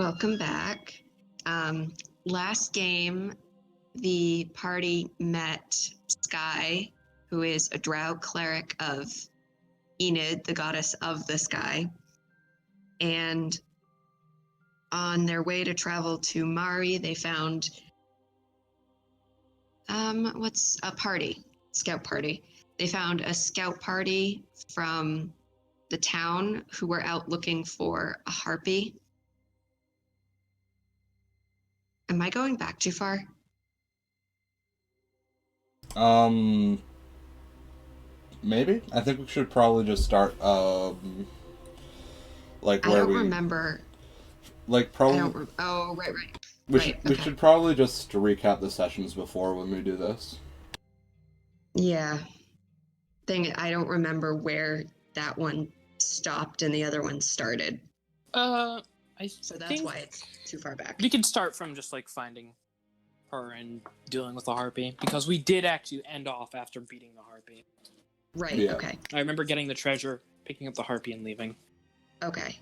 Welcome back. Last game, the party met Sky, who is a drow cleric of Enid, the goddess of the sky. And on their way to travel to Marri, they found what's a party? Scout party. They found a scout party from the town who were out looking for a harpy. Am I going back too far? Maybe? I think we should probably just start, like where I don't remember. Like, probably... Oh, right. We should probably just recap the sessions before when we do this. Yeah. I don't remember where that one stopped and the other one started. So that's why it's too far back. We can start from just, like, finding her and dealing with the harpy, because we did actually end off after beating the harpy. Right, yeah. Okay. I remember getting the treasure, picking up the harpy, and leaving. Okay.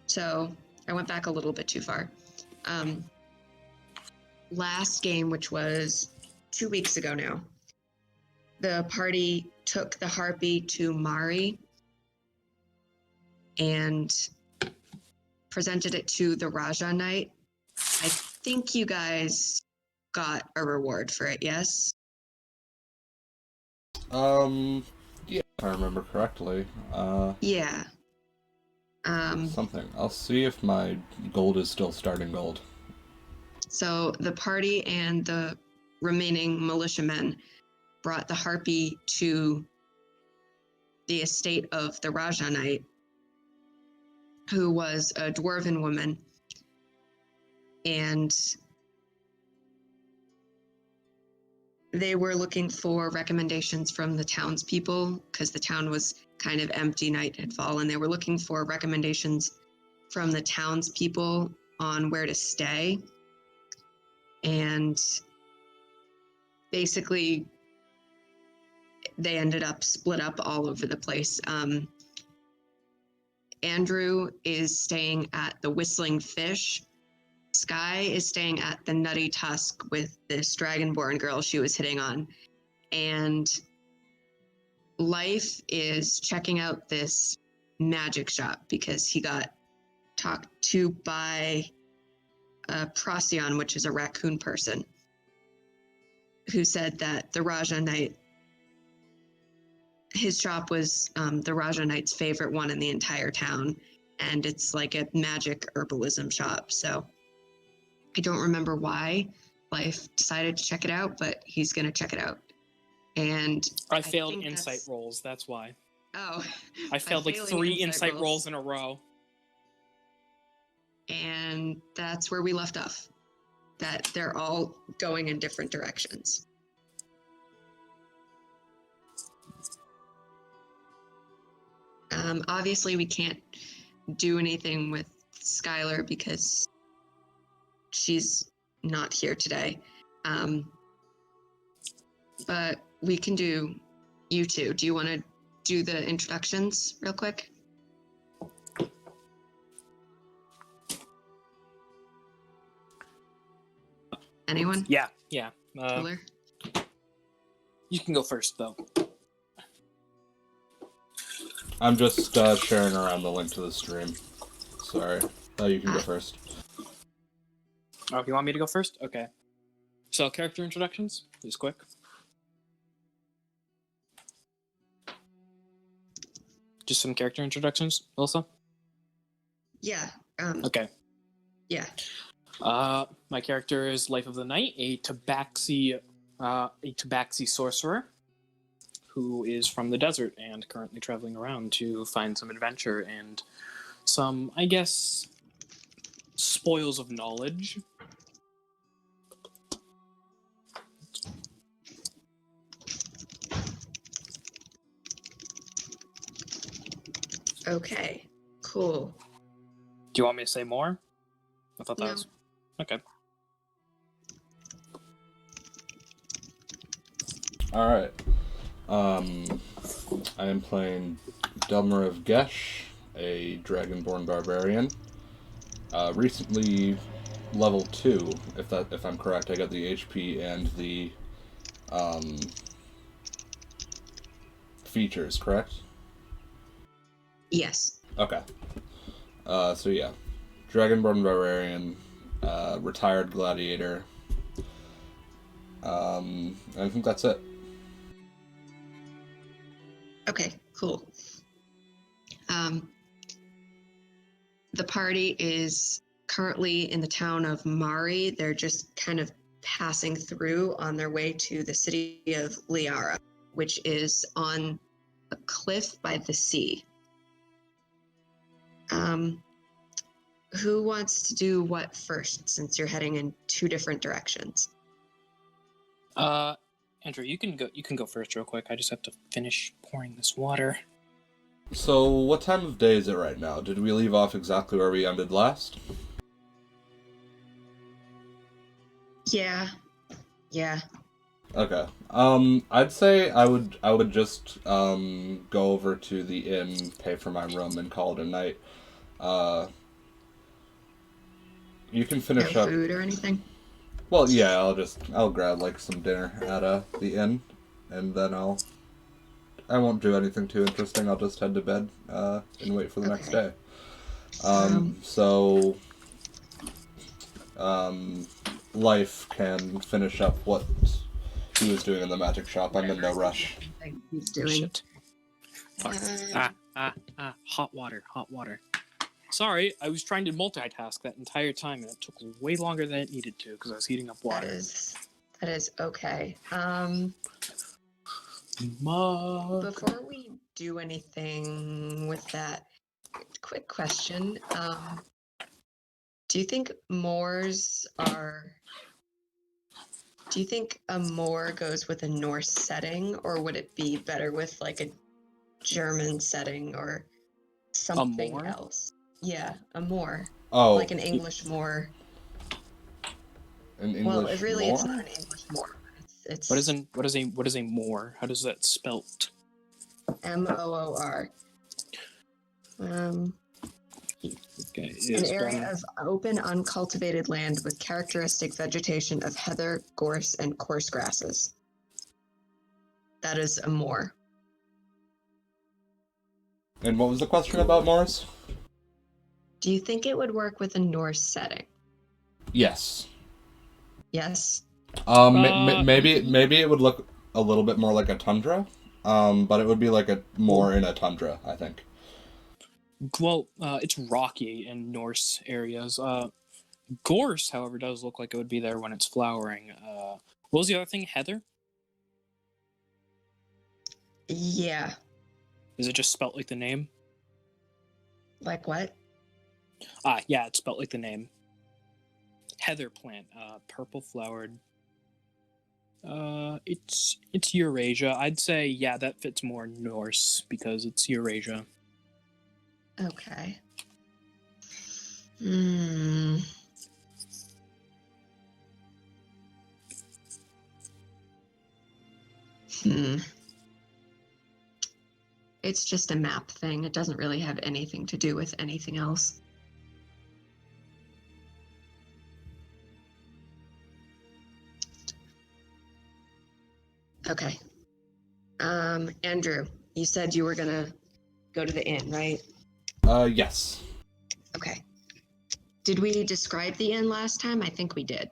So, I went back a little bit too far. Last game, which was 2 weeks ago now, the party took the harpy to Marri and presented it to the Raja-Knight. I think you guys got a reward for it, yes? Yeah, if I remember correctly. Yeah. Something. I'll see if my gold is still starting gold. So the party and the remaining militiamen brought the harpy to the estate of the Raja-Knight, who was a dwarven woman, and they were looking for recommendations from the townspeople because the town was kind of empty, night had fallen. They were looking for recommendations from the townspeople on where to stay. And basically, they ended up split up all over the place. Andrew is staying at the Whistling Fish. Sky is staying at the Nutty Tusk with this dragonborn girl she was hitting on. And Life is checking out this magic shop because he got talked to by Procyon, which is a raccoon person, who said that the Raja-Knight, his shop was the Raja-Knight's favorite one in the entire town, and it's like a magic herbalism shop. So I don't remember why Life decided to check it out, but he's going to check it out. And I failed insight rolls, that's why. Oh. I failed like 3 insight rolls in a row. And that's where we left off. That they're all going in different directions. Obviously, we can't do anything with Skylar because she's not here today. But we can do you two. Do you want to do the introductions real quick? Anyone? Yeah. Cooler? You can go first, though. I'm just sharing around the link to the stream. Sorry. You can go first. Oh, you want me to go first? Okay. So, character introductions, just quick. Just some character introductions, Elsa? Yeah. Okay. Yeah. My character is Life of the Night, a tabaxi sorcerer who is from the desert and currently traveling around to find some adventure and some, I guess, spoils of knowledge. Okay. Cool. Do you want me to say more? I thought that was... Okay. Alright. I am playing Delmer of Ghesh, a dragonborn barbarian. Recently level 2, if I'm correct. I got the HP and the features, correct? Yes. Okay. So yeah. Dragonborn Barbarian, retired gladiator. I think that's it. Okay, cool. The party is currently in the town of Marri. They're just kind of passing through on their way to the city of Liara, which is on a cliff by the sea. Who wants to do what first, since you're heading in two different directions? Andrew, you can go first real quick. I just have to finish pouring this water. So, what time of day is it right now? Did we leave off exactly where we ended last? Yeah. Okay. I'd say I would just go over to the inn, pay for my room, and call it a night. You can No finish up. food or anything? Well, yeah, I'll grab like some dinner at the inn, and then I won't do anything too interesting. I'll just head to bed and wait for the next day. Life can finish up what he was doing in the magic shop. I'm in no rush. He's doing. Shit. Fuck. Hot water. Sorry, I was trying to multitask that entire time, and it took way longer than it needed to because I was heating up water. That is okay. Mug. Before we do anything with that, quick question. Do you think a Moor goes with a Norse setting, or would it be better with like a German setting or something else? Yeah, a Moor. Oh, like an English Moor. An English Well, really, Moor? it's not an English Moor. It's What is a Moor? How does that spelt? Moor. Okay, An area of open, uncultivated land with characteristic vegetation of heather, gorse, and coarse grasses. That is a moor. And what was the question about Moors? Do you think it would work with a Norse setting? Yes. Yes. Maybe it would look a little bit more like a tundra, but it would be like a more in a tundra, I think. Well, it's rocky in Norse areas. Gorse, however, does look like it would be there when it's flowering. What was the other thing? Heather? Yeah. Is it just spelt like the name? Like what? Yeah, it's spelt like the name. Heather plant, purple flowered. It's Eurasia. I'd say, yeah, that fits more Norse because it's Eurasia. Okay. It's just a map thing. It doesn't really have anything to do with anything else. Okay. Andrew, you said you were gonna go to the inn, right? Yes. Okay. Did we describe the inn last time? I think we did.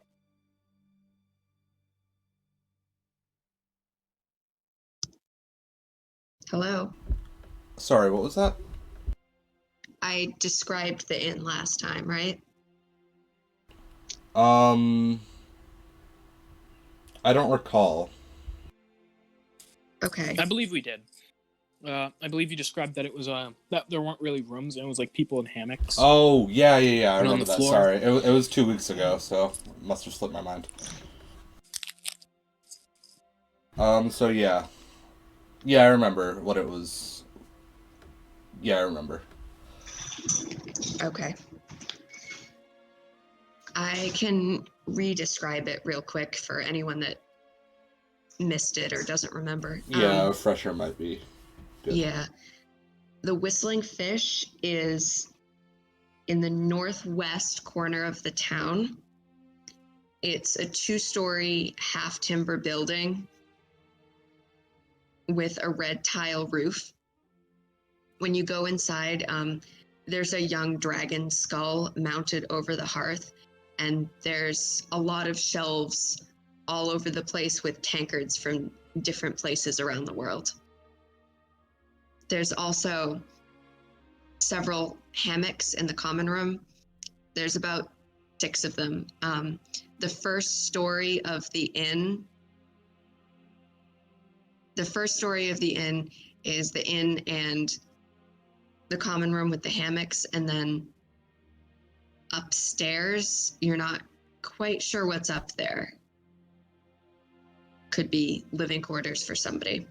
Hello? Sorry, what was that? I described the inn last time, right? I don't recall. Okay. I believe we did. I believe you described that it was that there weren't really rooms and it was like people in hammocks. Oh, yeah, I on remember the that. floor. Sorry. It was 2 weeks ago, so it must have slipped my mind. So yeah. Yeah, I remember what it was. Yeah, I remember. Okay. I can re-describe it real quick for anyone that missed it or doesn't remember. Yeah, a refresher might be good. Yeah. The whistling fish is in the northwest corner of the town. It's a 2-story half timber building with a red tile roof. When you go inside, there's a young dragon skull mounted over the hearth, and there's a lot of shelves all over the place with tankards from different places around the world. There's also several hammocks in the common room. There's about 6 of them. The first story of the inn is the inn and the common room with the hammocks, and then upstairs, you're not quite sure what's up there. Could be living quarters for somebody.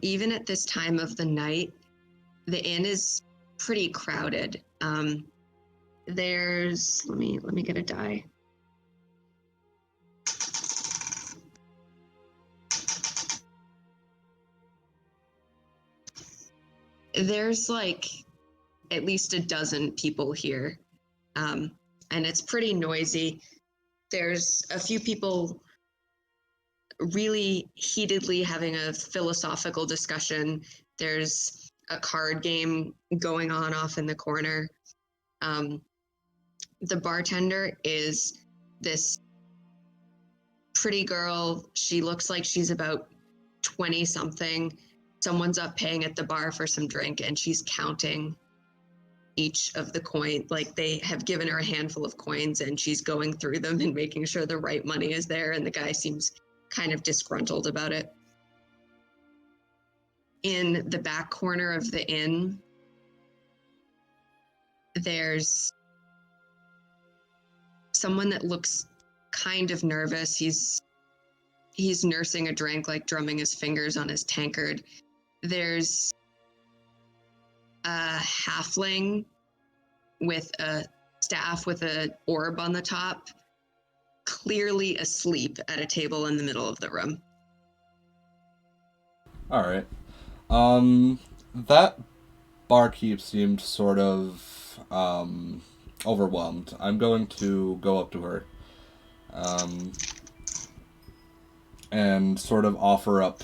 Even at this time of the night, the inn is pretty crowded. There's, let me get a die. There's like at least a dozen people here, and it's pretty noisy. There's a few people really heatedly having a philosophical discussion. There's a card game going on off in the corner. The bartender is this pretty girl. She looks like she's about 20 something. Someone's up paying at the bar for some drink, and she's counting each of the coin. Like, they have given her a handful of coins, and she's going through them and making sure the right money is there, and the guy seems kind of disgruntled about it. In the back corner of the inn, there's someone that looks kind of nervous. He's nursing a drink, like drumming his fingers on his tankard. There's a halfling with a staff with an orb on the top, clearly asleep at a table in the middle of the room. All right. That barkeep seemed sort of overwhelmed. I'm going to go up to her and sort of offer up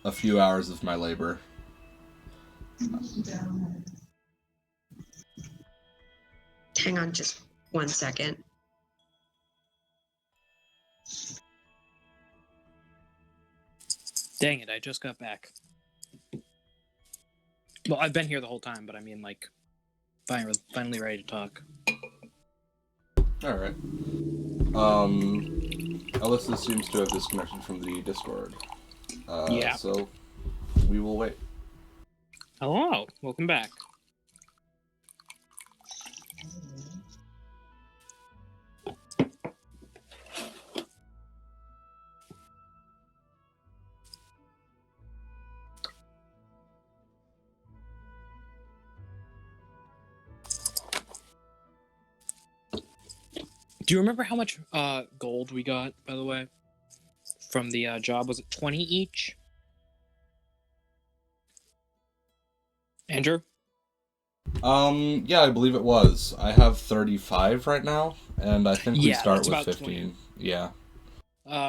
a few hours of my labor. Hang on just 1 second. Dang it, I just got back. Well, I've been here the whole time, but I mean, like, finally ready to talk. Alright. Alyssa seems to have disconnected from the Discord. Yeah. So, we will wait. Hello, welcome back. Do you remember how much gold we got, by the way, from the job? Was it 20 each? Andrew? Yeah, I believe it was. I have 35 right now, and I think we start with 15. 20. Yeah.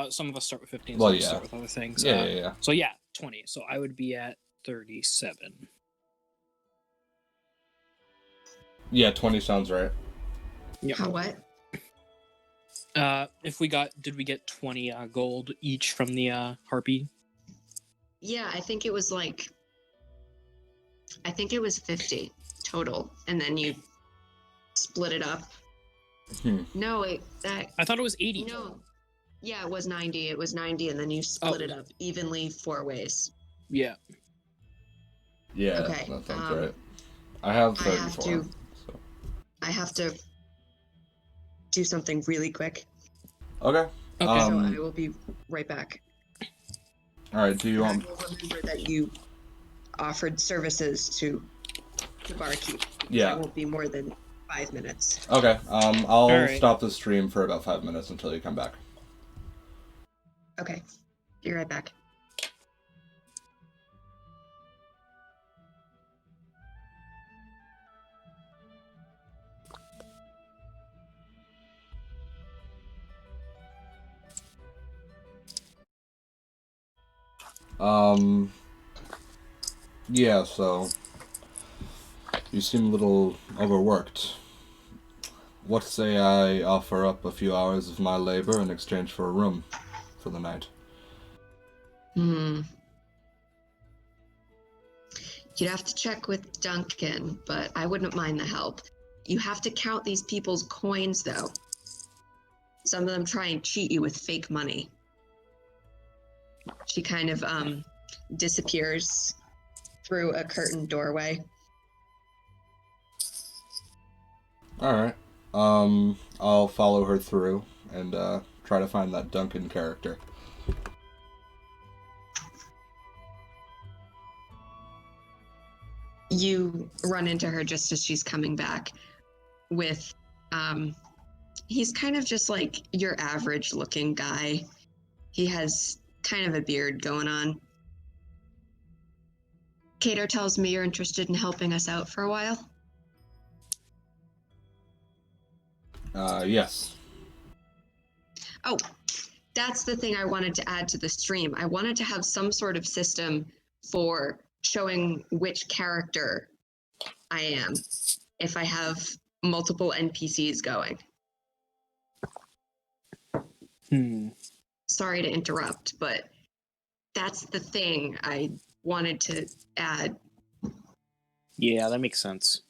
Some of us start with 15, Well, some of us yeah. start with other things. Yeah. So yeah, 20. So I would be at 37. Yeah, 20 sounds right. Yeah. How what? Did we get 20 gold each from the harpy? Yeah, I think it was 50 total, and then you split it up. No, I thought it was 80. No. Yeah, it was 90. It was 90, and then you split it up evenly 4 ways. Yeah. Yeah, Okay, that sounds right. I have 34. I have to do something really quick. Okay. So I will be right back. Alright, do you want... I will remember that you offered services to the barkeep. Yeah. That won't be more than 5 minutes. Okay. I'll Alright. stop the stream for about 5 minutes until you come back. Okay. Be right back. Yeah, so you seem a little overworked. What say I offer up a few hours of my labor in exchange for a room for the night? You'd have to check with Duncan, but I wouldn't mind the help. You have to count these people's coins, though. Some of them try and cheat you with fake money. She kind of disappears through a curtained doorway. Alright. I'll follow her through and try to find that Duncan character. You run into her just as she's coming back with he's kind of just like your average looking guy. He has kind of a beard going on. Cato tells me you're interested in helping us out for a while. Yes. Oh, that's the thing I wanted to add to the stream. I wanted to have some sort of system for showing which character I am if I have multiple NPCs going. Sorry to interrupt, but that's the thing I wanted to add. Yeah, that makes sense.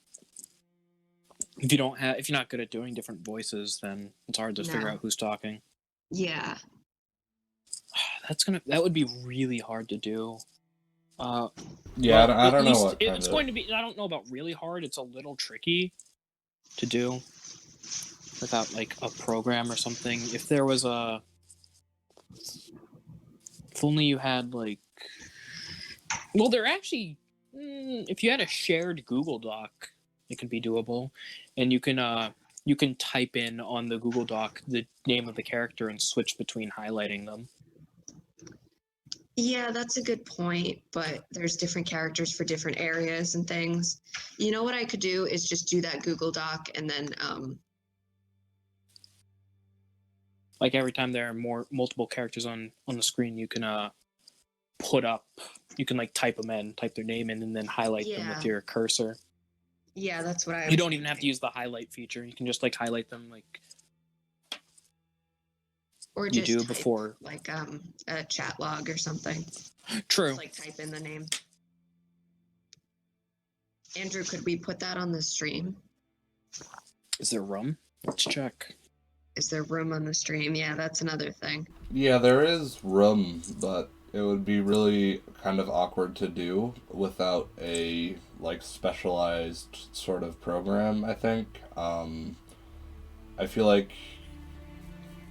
If you're not good at doing different voices, then it's hard to figure out who's talking. Yeah. That would be really hard to do. Yeah, I don't know what it's going to be. I don't know about really hard. It's a little tricky to do without like a program or something. If there was if only you had like, well, there actually, if you had a shared Google Doc, it could be doable, and you can type in on the Google Doc the name of the character and switch between highlighting them. Yeah, that's a good point, but there's different characters for different areas and things. You know what I could do is just do that Google Doc and then like every time there are multiple characters on the screen, you can you can like type their name in, and then highlight them with your cursor. Yeah, that's what I You don't even have to use the highlight feature. You can just like highlight them like or you just do type, before like a chat log or something. True. Just, like type in the name. Andrew, could we put that on the stream? Is there room? Let's check. Is there room on the stream? Yeah, that's another thing. Yeah, there is room, but it would be really kind of awkward to do without a like specialized sort of program, I think. I feel like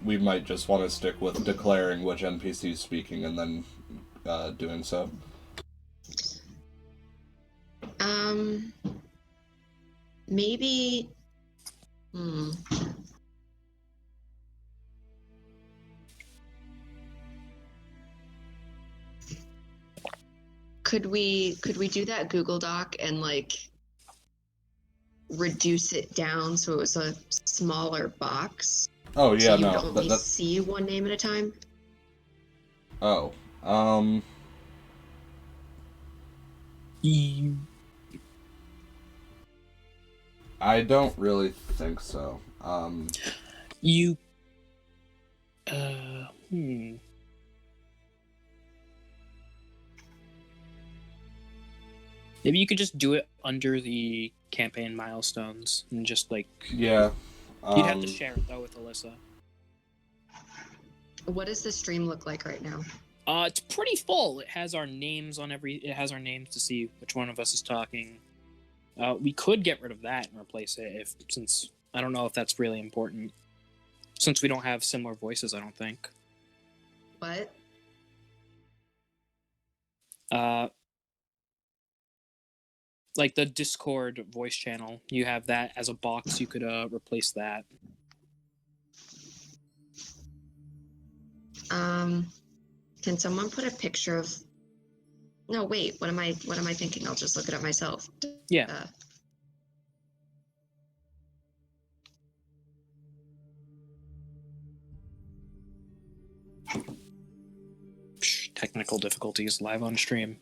we might just want to stick with declaring which NPC is speaking and then doing so. Maybe. Could we do that Google Doc and like reduce it down so it was a smaller box? Oh yeah, so you no. would only see one name at a time? Oh. I don't really think so. Maybe you could just do it under the campaign milestones and just like Yeah. You'd have to share it though with Alyssa. What does the stream look like right now? It's pretty full. It has our names on It has our names to see which one of us is talking. We could get rid of that and replace it since I don't know if that's really important. Since we don't have similar voices, I don't think. What? Like the Discord voice channel, you have that as a box. You could replace that. Can someone put a picture of? No, wait. What am I thinking? I'll just look it up myself. Yeah. Technical difficulties live on stream.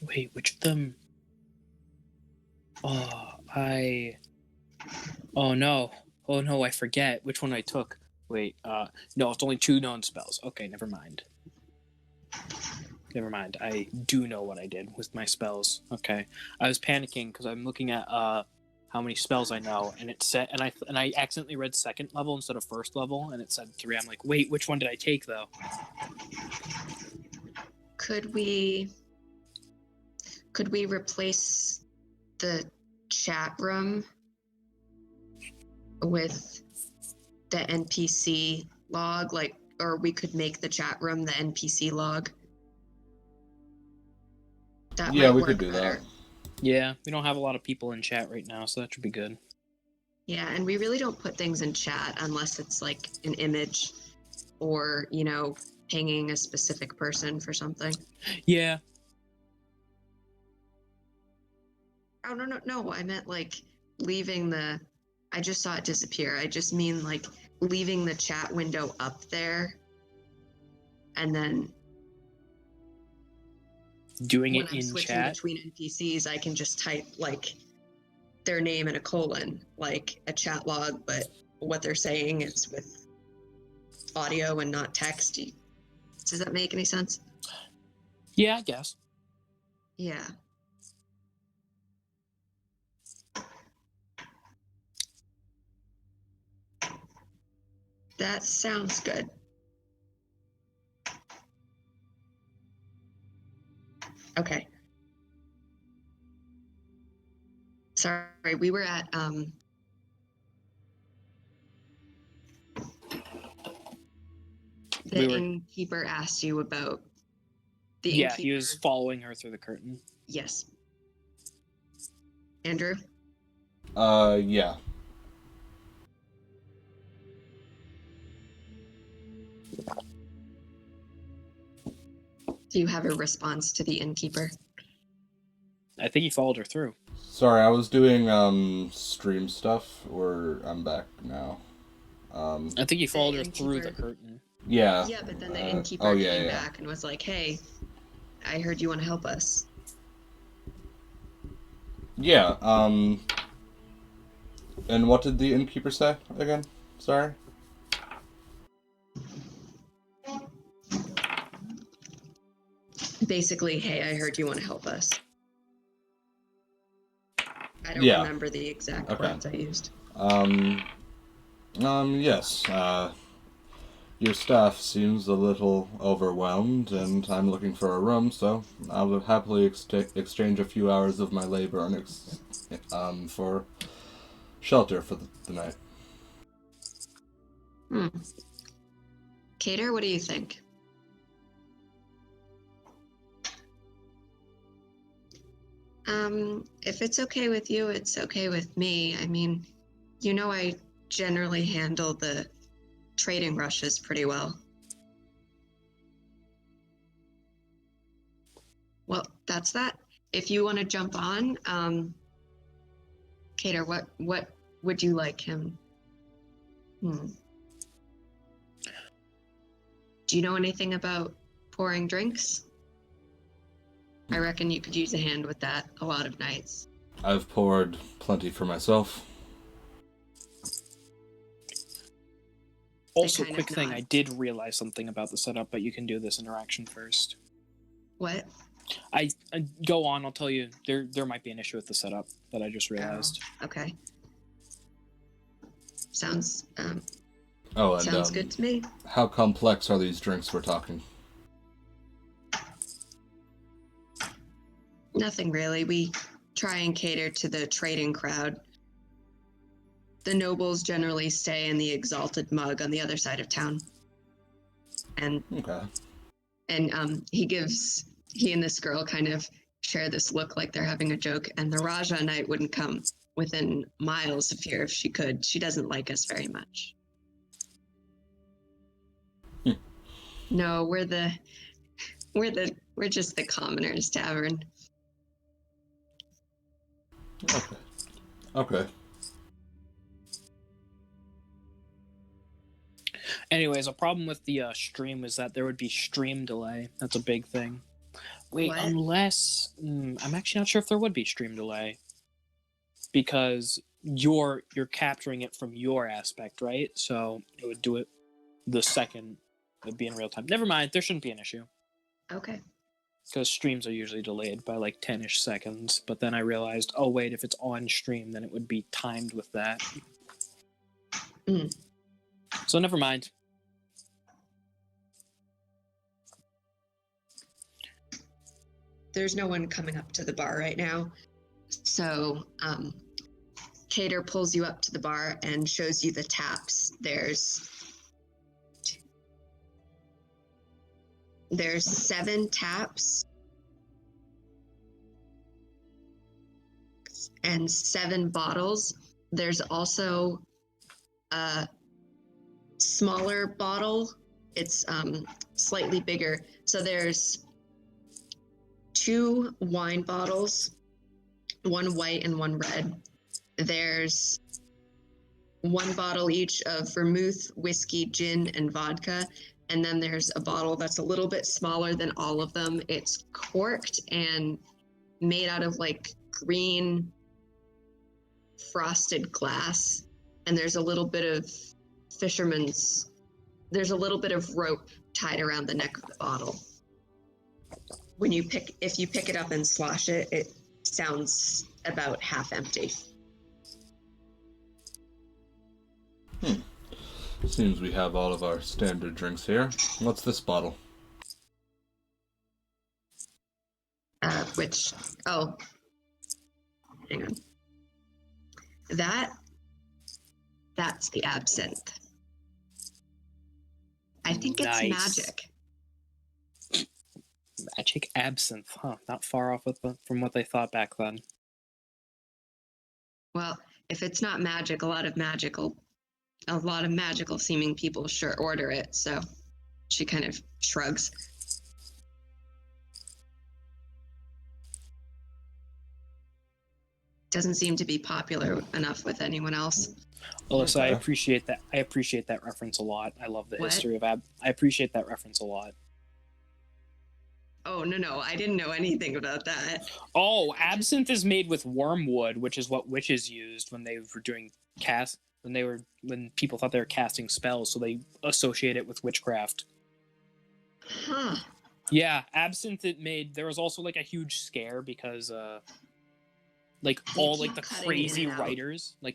Wait, which of them? Oh no, I forget which one I took. Wait, no, it's only 2 known spells. Okay, never mind. I do know what I did with my spells. Okay, I was panicking because I'm looking at how many spells I know, and it said, and I accidentally read 2nd level instead of 1st level, and it said 3. I'm like, wait, which one did I take though? Could we replace the chat room with the NPC log, like, or we could make the chat room the NPC log? That Yeah, might we work could do better. that. Yeah, we don't have a lot of people in chat right now, so that should be good. Yeah, and we really don't put things in chat unless it's like an image or, you know, pinging a specific person for something. Yeah. Oh, no. I meant like leaving the... I just saw it disappear. I just mean like leaving the chat window up there and then Doing when it I'm in switching chat. between NPCs, I can just type like their name and a colon, like a chat log, but what they're saying is with audio and not text. Does that make any sense? Yeah, I guess. Yeah. That sounds good. Okay. Sorry, we were at the innkeeper asked you about the Yeah, innkeeper. he was following her through the curtain. Yes. Andrew? Yeah. Do you have a response to the innkeeper? I think he followed her through. Sorry, I was doing stream stuff, or I'm back now. I think he followed her through the curtain. Yeah. Yeah, but then the innkeeper came yeah. back and was like, hey, I heard you want to help us. Yeah, and what did the innkeeper say again? Sorry? Basically, hey, I heard you want to help us. I don't Yeah. remember the exact words I used. Yes, your staff seems a little overwhelmed, and I'm looking for a room, so I will happily exchange a few hours of my labor and for shelter for the night. Cater, what do you think? If it's okay with you, it's okay with me. I mean, you know, I generally handle the trading rushes pretty well. Well, that's that. If you want to jump on, Cater, what would you like him? Do you know anything about pouring drinks? I reckon you could use a hand with that a lot of nights. I've poured plenty for myself. Also, quick thing, I did realize something about the setup, but you can do this interaction first. What? I go on, I'll tell you, there might be an issue with the setup that I just realized. Oh, okay. Sounds and sounds good to me. How complex are these drinks we're talking? Nothing really. We try and cater to the trading crowd. the nobles generally stay in the Exalted Mug on the other side of town. And Okay. he and this girl kind of share this look like they're having a joke, and the Raja-Knight wouldn't come within miles of here if she could. She doesn't like us very much. No, we're just the commoners tavern. Okay. Anyways, a problem with the stream is that there would be stream delay. That's a big thing. Wait, What? unless I'm actually not sure if there would be stream delay, because you're capturing it from your aspect, right? So it would do it the second it would be in real time. Never mind, there shouldn't be an issue. Okay. Because streams are usually delayed by like 10-ish seconds. But then I realized, oh wait, if it's on stream, then it would be timed with that. So never mind. There's no one coming up to the bar right now. So Cater pulls you up to the bar and shows you the taps. There's 7 taps and 7 bottles. There's also a smaller bottle. It's slightly bigger. So there's 2 wine bottles, 1 white and 1 red. There's 1 bottle each of vermouth, whiskey, gin, and vodka. And then there's a bottle that's a little bit smaller than all of them. It's corked and made out of like green frosted glass. And there's a little bit of there's a little bit of rope tied around the neck of the bottle. If you pick it up and slosh it, it sounds about half empty. Seems we have all of our standard drinks here. What's this bottle? Hang on. That's the absinthe. I think it's Nice. magic. Magic absinthe, huh? Not far off from what they thought back then. Well, if it's not magic, a lot of magical seeming people sure order it. So she kind of shrugs. Doesn't seem to be popular enough with anyone else. Alyssa, I Okay. appreciate that. I appreciate that reference a lot. I love the What? history of I appreciate that reference a lot. Oh, no, I didn't know anything about that. Oh, absinthe is made with wormwood, which is what witches used when they were doing when people thought they were casting spells, so they associate it with witchcraft. Huh. Yeah, absinthe there was also like a huge scare because like You all keep like the cutting crazy in and out. writers, I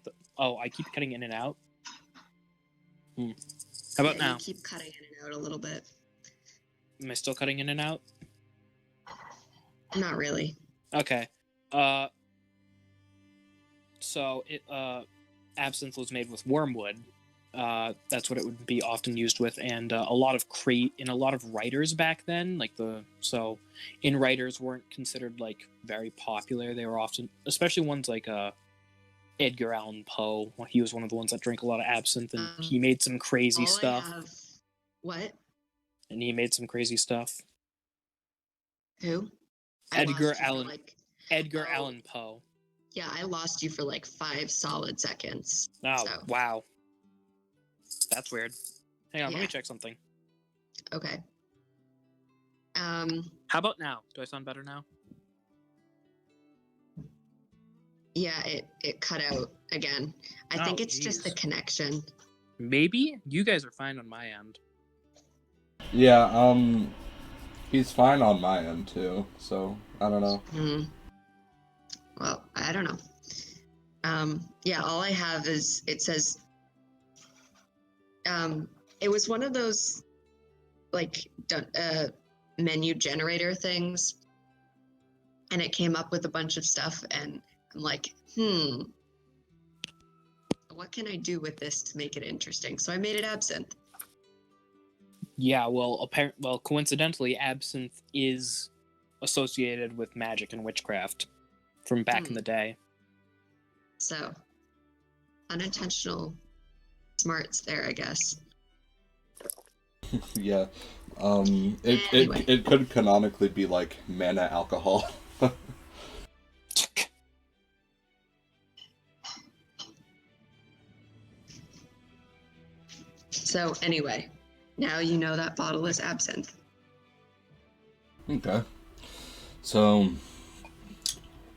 keep cutting in and out. How about Yeah, now? you keep cutting in and out a little bit. Am I still cutting in and out? Not really. Okay. So absinthe was made with wormwood. That's what it would be often used with, and a lot of writers back then, in writers weren't considered like very popular. They were often, especially ones like Edgar Allan Poe. He was one of the ones that drank a lot of absinthe, and he made some crazy stuff. What? And he made some crazy stuff. Who? Edgar Allan Poe. Yeah, I lost you for like 5 solid seconds. Oh, so. Wow. That's weird. Hang on, Yeah. let me check something. Okay. How about now? Do I sound better now? Yeah, it cut out again. I think it's just the connection. Maybe? You guys are fine on my end. Yeah, he's fine on my end too, so I don't know. Well, I don't know. Yeah, all I have is, it says, it was one of those, like, menu generator things, and it came up with a bunch of stuff, and I'm like, what can I do with this to make it interesting? So I made it absinthe. Yeah, well, coincidentally, absinthe is associated with magic and witchcraft from back in the day. So, unintentional smarts there, I guess. Yeah. Anyway. It could canonically be like mana alcohol. So anyway, now you know that bottle is absinthe. Okay. So,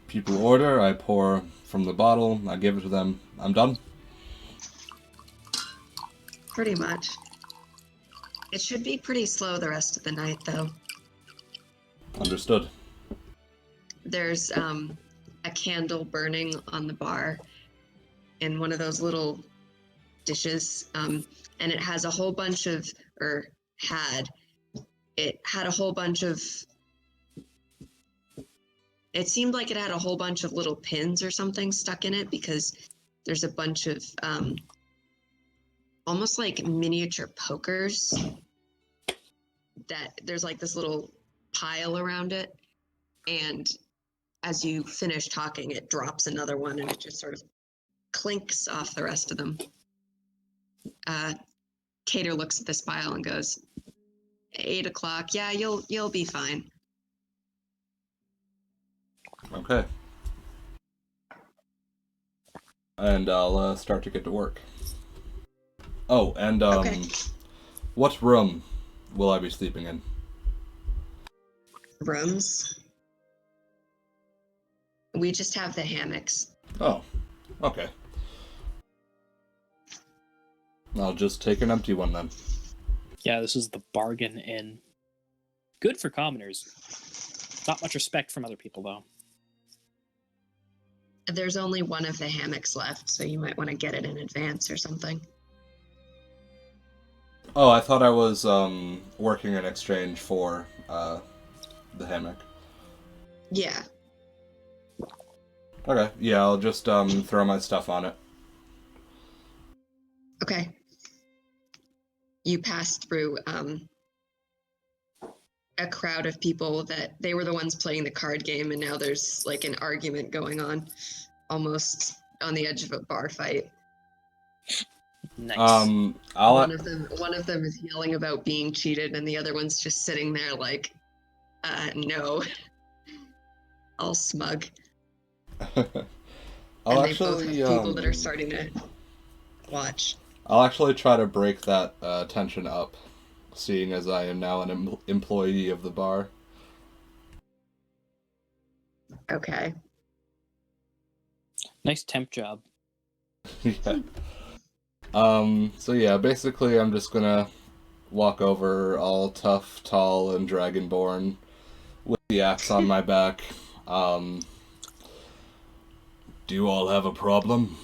people order, I pour from the bottle, I give it to them, I'm done. Pretty much. It should be pretty slow the rest of the night, though. Understood. There's a candle burning on the bar in one of those little dishes, and it has a whole bunch of, it seemed like it had a whole bunch of little pins or something stuck in it, because there's a bunch of almost like miniature pokers that there's like this little pile around it, and as you finish talking, it drops another one and it just sort of clinks off the rest of them. Cater looks at this pile and goes, 8 o'clock. Yeah, you'll be fine. Okay. And I'll start to get to work. Oh, and Okay. what room will I be sleeping in? Rooms. We just have the hammocks. Oh, okay. I'll just take an empty one then. Yeah, this is the bargain inn. Good for commoners. Not much respect from other people, though. There's only one of the hammocks left, so you might want to get it in advance or something. Oh, I thought I was working in exchange for the hammock. Yeah. Okay, yeah, I'll just throw my stuff on it. Okay. You pass through a crowd of people that they were the ones playing the card game, and now there's like an argument going on, almost on the edge of a bar fight. Nice. One of them is yelling about being cheated, and the other one's just sitting there like, no, all smug. I'll and they actually both have people that are starting to watch. I'll actually try to break that tension up, seeing as I am now an employee of the bar. Okay. Nice temp job. Yeah. So yeah, basically I'm just gonna walk over all tough, tall, and dragonborn with the axe on my back. Do you all have a problem?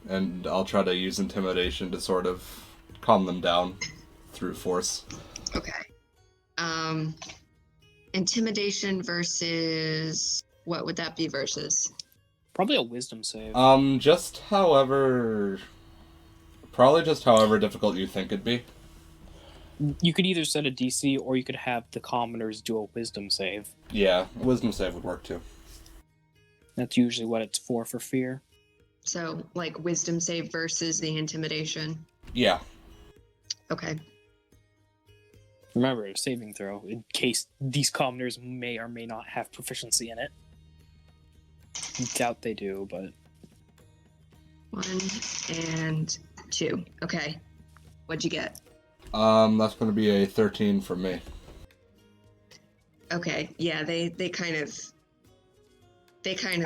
And I'll try to use intimidation to sort of calm them down through force. Okay. Intimidation versus... What would that be versus? Probably a wisdom save. Probably just however difficult you think it'd be. You could either set a DC or you could have the commoners do a wisdom save. Yeah, wisdom save would work too. That's usually what it's for fear. So, like, wisdom save versus the intimidation? Yeah. Okay. Remember, a saving throw, in case these commoners may or may not have proficiency in it. Doubt they do, but... 1 and 2. Okay. What'd you get? That's going to be a 13 for me. Okay. Yeah, they kind of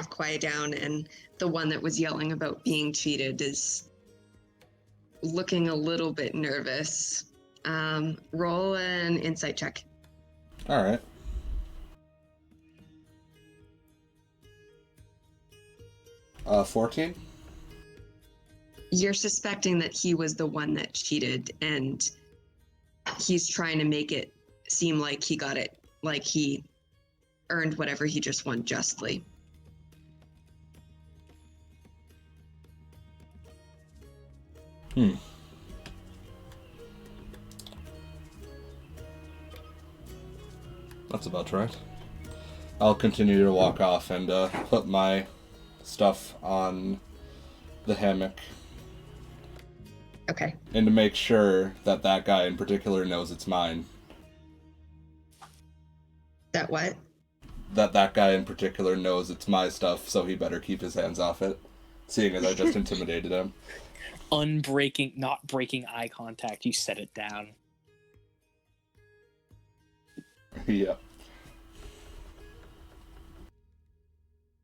quiet down, and the one that was yelling about being cheated is looking a little bit nervous. Roll an insight check. All right. Uh, 14? You're suspecting that he was the one that cheated, and he's trying to make it seem like he got it, like he earned whatever he just won justly. Hmm. That's about right. I'll continue to walk off and put my stuff on the hammock. Okay. And to make sure that that guy in particular knows it's mine. That what? That guy in particular knows it's my stuff, so he better keep his hands off it. Seeing as I just intimidated him. Not breaking eye contact, you set it down. Yeah.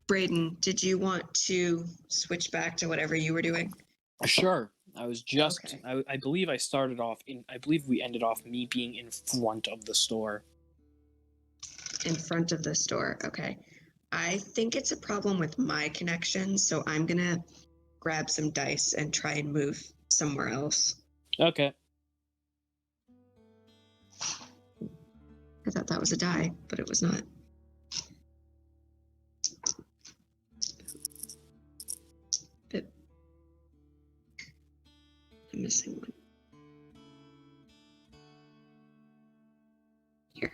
Braden, did you want to switch back to whatever you were doing? Sure. I was just. Okay. I believe I started off in. I believe we ended off me being in front of the store. In front of the store. Okay. I think it's a problem with my connection, so I'm going to grab some dice and try and move somewhere else. Okay. I thought that was a die, but it was not. I'm missing one. Here.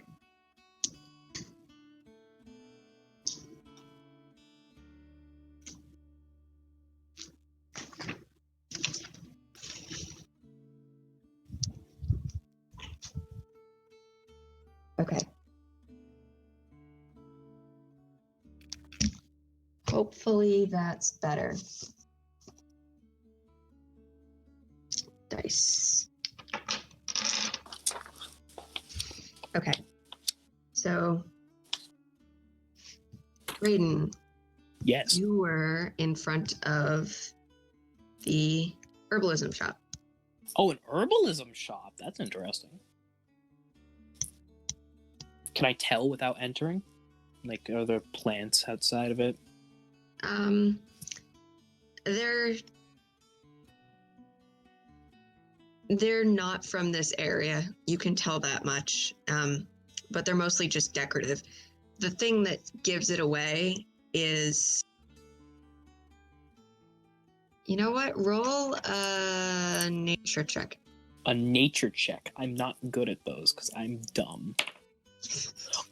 Okay. Hopefully that's better. Dice. Okay. So, Braden, Yes. you were in front of the herbalism shop. Oh, an herbalism shop. That's interesting. Can I tell without entering? Like, are there plants outside of it? They're not from this area. You can tell that much. But they're mostly just decorative. The thing that gives it away is, you know what? Roll a nature check. A nature check. I'm not good at those because I'm dumb.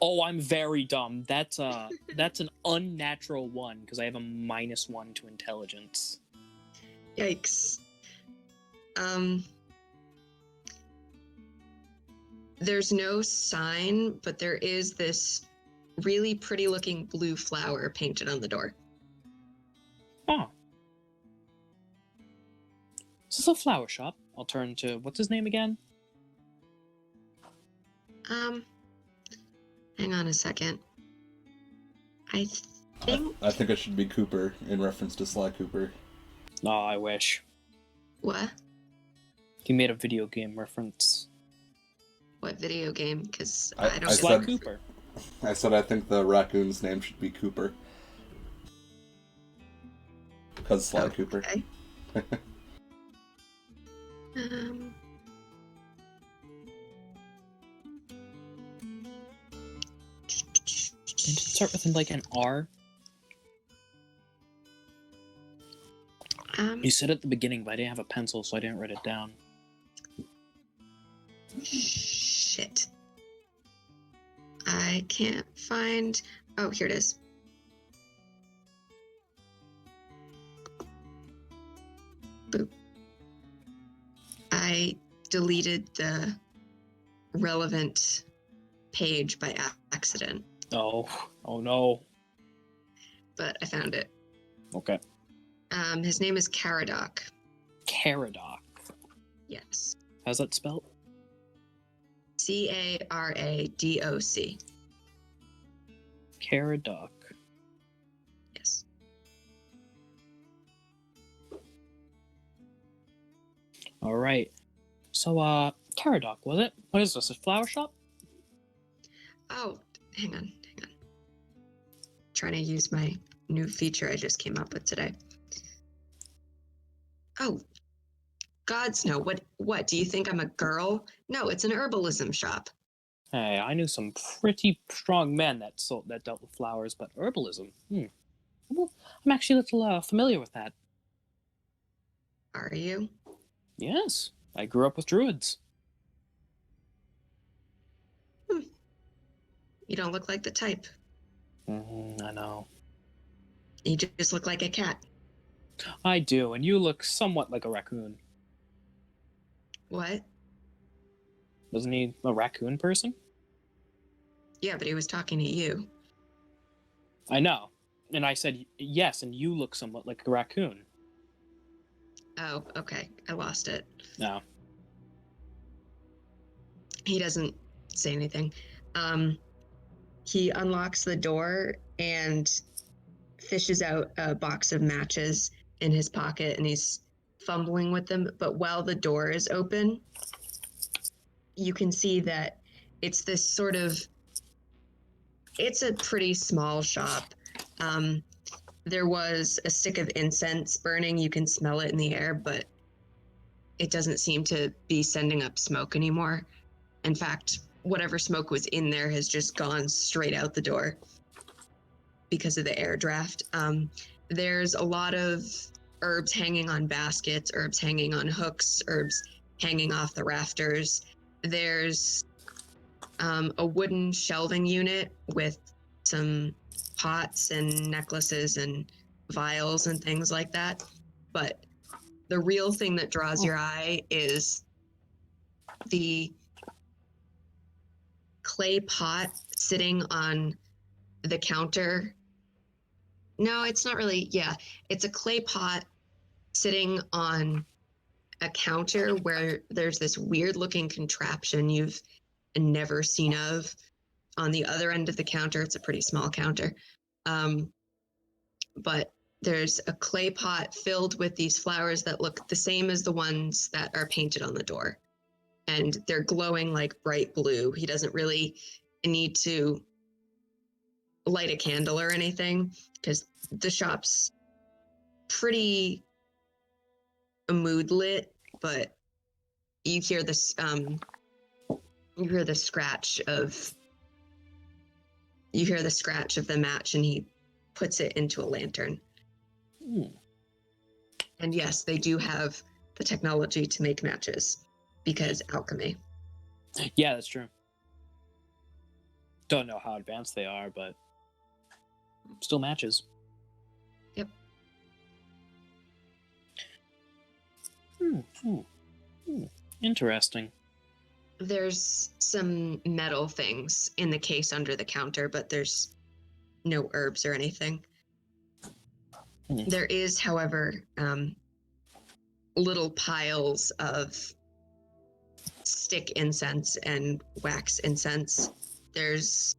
Oh, I'm very dumb. That's an unnatural one because I have a -1 to intelligence. Yikes. There's no sign, but there is this really pretty looking blue flower painted on the door. Oh. Is this a flower shop? I'll turn to, what's his name again? Hang on a second. I think it should be Cooper in reference to Sly Cooper. Oh, I wish. What? He made a video game reference. What video game? Because I I don't. Sly said- Cooper. I said I think the raccoon's name should be Cooper. Because Sly Cooper. Okay. Um. Did it start with like an R? You said at the beginning, but I didn't have a pencil, so I didn't write it down. Shit. I can't find. Oh, here it is. Boop. I deleted the relevant page by accident, Oh no. but I found it. Okay. His name is Caradoc. Caradoc. Yes. How's that spelled? Caradoc. Caradoc. Yes. All right. So, Caradoc, was it? What is this? A flower shop? Oh, hang on. Trying to use my new feature I just came up with today. Oh, gods no. What? Do you think I'm a girl? No, it's an herbalism shop. Hey, I knew some pretty strong men that dealt with flowers, but herbalism. Well, I'm actually a little familiar with that. Are you? Yes, I grew up with druids. You don't look like the type. I know. You just look like a cat. I do, and you look somewhat like a raccoon. What? Wasn't he a raccoon person? Yeah, but he was talking to you. I know. And I said yes, and you look somewhat like a raccoon. Oh, okay. I lost it. No. He doesn't say anything. He unlocks the door and fishes out a box of matches in his pocket, and he's fumbling with them. But while the door is open, you can see that it's this sort of, it's a pretty small shop. There was a stick of incense burning. You can smell it in the air, but it doesn't seem to be sending up smoke anymore. In fact, whatever smoke was in there has just gone straight out the door because of the air draft. There's a lot of herbs hanging on baskets, herbs hanging on hooks, herbs hanging off the rafters. There's a wooden shelving unit with some pots and necklaces and vials and things like that. But the real thing that draws your eye is the clay pot sitting on the counter. No, it's not really. Yeah, it's a clay pot sitting on a counter where there's this weird looking contraption you've never seen of. On the other end of the counter, it's a pretty small counter. But there's a clay pot filled with these flowers that look the same as the ones that are painted on the door. And they're glowing like bright blue. He doesn't really need to light a candle or anything because the shop's pretty mood lit, but you hear this scratch of the match, and he puts it into a lantern. And yes, they do have the technology to make matches because alchemy. Yeah, that's true. Don't know how advanced they are, but still matches. Yep. Interesting. There's some metal things in the case under the counter, but there's no herbs or anything. There is, however, little piles of stick incense and wax incense. There's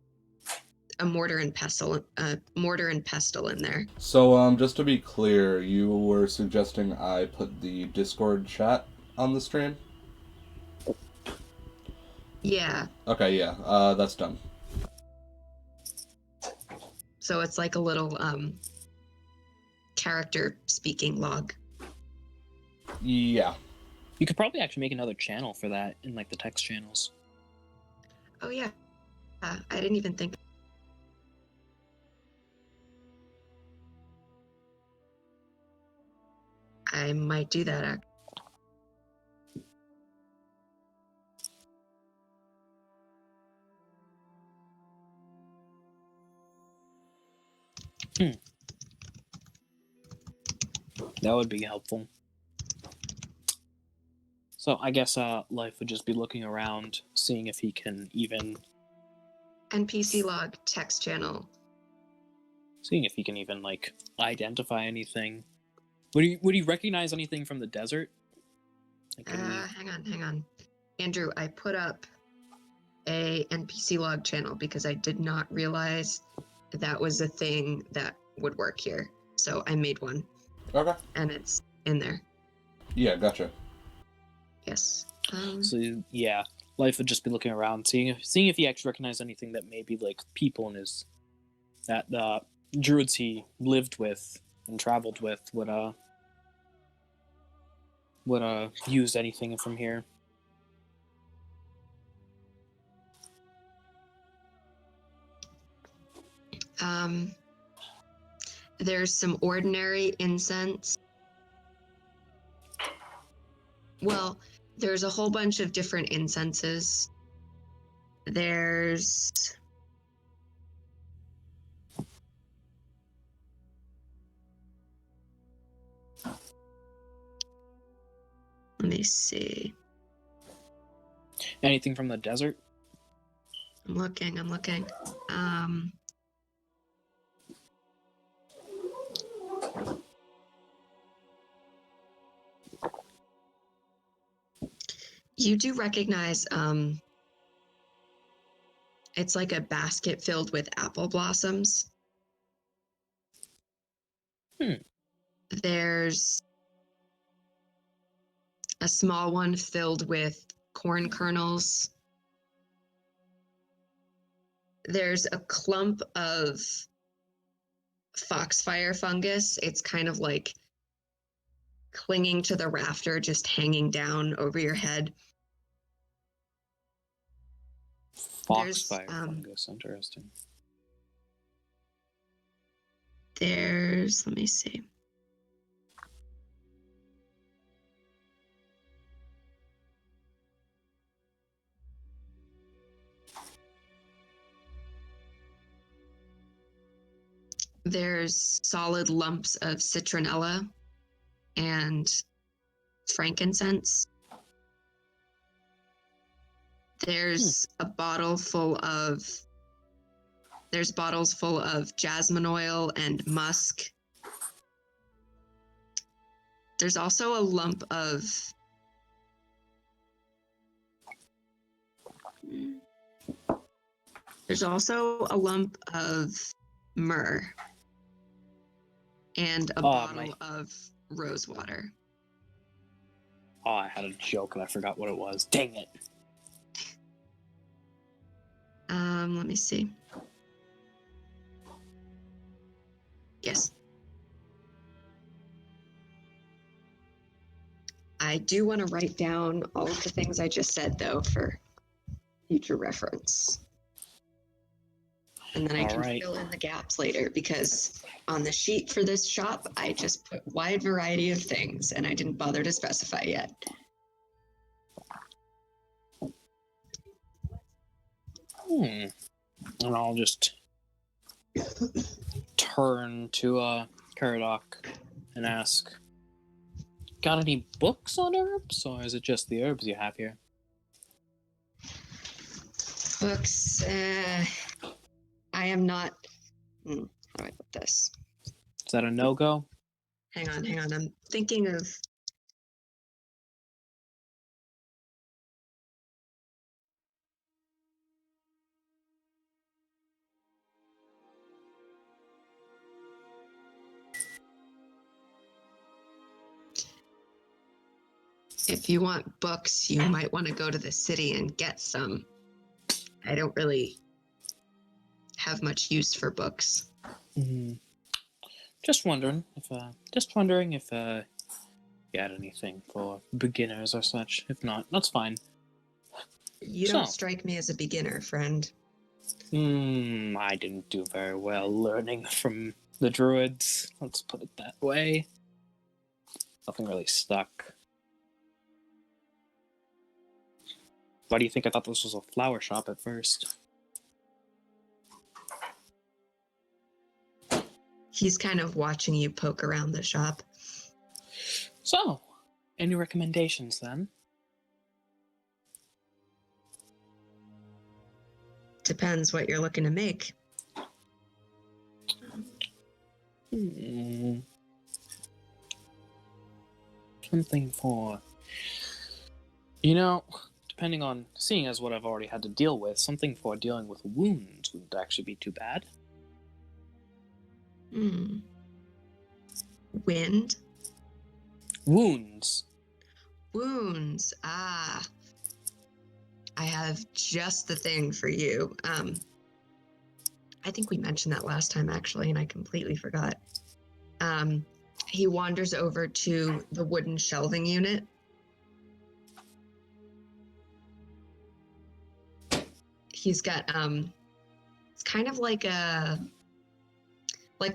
a mortar and pestle in there. So, just to be clear, you were suggesting I put the Discord chat on the stream? Yeah. Okay, yeah, that's done. So it's like a little character speaking log. Yeah. You could probably actually make another channel for that in like the text channels. Oh yeah. I didn't even think. I might do that. That would be helpful. So I guess Life would just be looking around, seeing if he can even... NPC log text channel. Seeing if he can even, like, identify anything. Would he recognize anything from the desert? Like, Hang on. Andrew, I put up a NPC log channel because I did not realize that was a thing that would work here. So I made one. Okay. And it's in there. Yeah, gotcha. Yes. So yeah, Life would just be looking around, seeing if he actually recognized anything that maybe like people in his that druids he lived with and traveled with would use anything from here. There's some ordinary incense. Well, there's a whole bunch of different incenses. There's let me see. Anything from the desert? I'm looking. You do recognize it's like a basket filled with apple blossoms. There's a small one filled with corn kernels. There's a clump of foxfire fungus. It's kind of like clinging to the rafter, just hanging down over your head. Foxfire fungus, interesting. Let me see. There's solid lumps of citronella and frankincense. There's bottles full of jasmine oil and musk. There's also a lump of myrrh and a bottle of rose water. Oh, I had a joke and I forgot what it was. Dang it. Let me see. Yes. I do want to write down all of the things I just said, though, for future reference. And then I can fill in the gaps later, because on the sheet for this shop, I just put wide variety of things, and I didn't bother to specify yet. And I'll just turn to Caradoc and ask, got any books on herbs, or is it just the herbs you have here? Books, I am not... How do I put this? Is that a no-go? Hang on. I'm thinking of... If you want books, you might want to go to the city and get some. I don't really have much use for books. Just wondering if you had anything for beginners or such. If not, that's fine. You don't strike me as a beginner, friend. I didn't do very well learning from the druids. Let's put it that way. Nothing really stuck. Why do you think I thought this was a flower shop at first? He's kind of watching you poke around the shop. So, any recommendations then? Depends what you're looking to make. Something for... depending on, seeing as what I've already had to deal with, something for dealing with wounds wouldn't actually be too bad. Wind? Wounds. I have just the thing for you. I think we mentioned that last time, actually, and I completely forgot. He wanders over to the wooden shelving unit. He's got, it's kind of like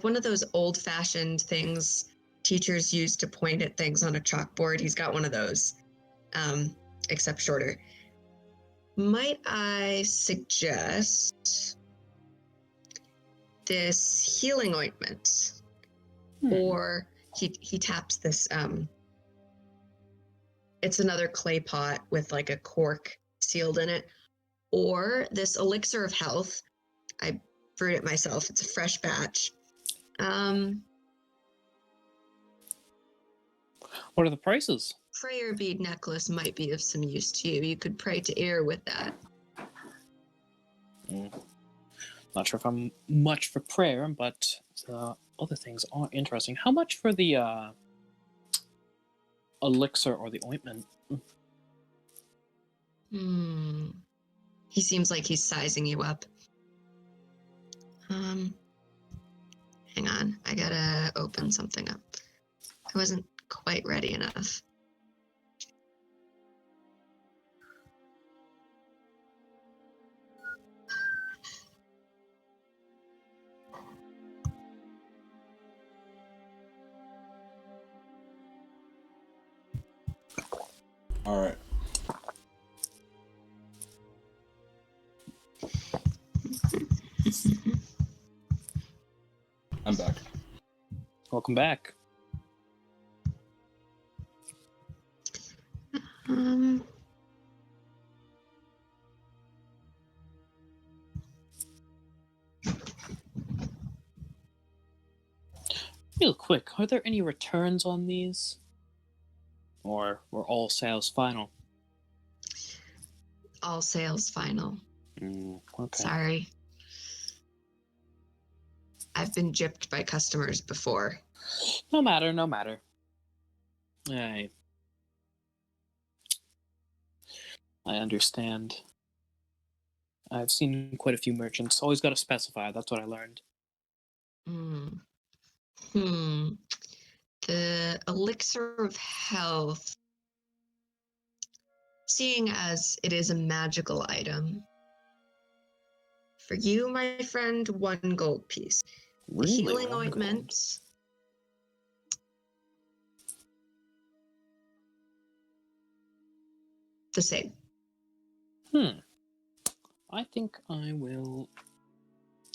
one of those old-fashioned things teachers use to point at things on a chalkboard. He's got one of those. except shorter. Might I suggest this healing ointment? Or he taps this, it's another clay pot with like a cork sealed in it. Or this elixir of health. I brewed it myself. It's a fresh batch. What are the prices? Prayer bead necklace might be of some use to you. You could pray to Ear with that. Not sure if I'm much for prayer, but the other things are interesting. How much for the elixir or the ointment? He seems like he's sizing you up. Hang on, I gotta open something up. I wasn't quite ready enough. All right. I'm back. Welcome back. Real quick, are there any returns on these? Or were all sales final? All sales final. Okay. Sorry. I've been gypped by customers before. No matter. I understand. I've seen quite a few merchants. Always got to specify. That's what I learned. The elixir of health, seeing as it is a magical item, for you, my friend, 1 gold piece. Really? Healing ointment. The same. I think I will.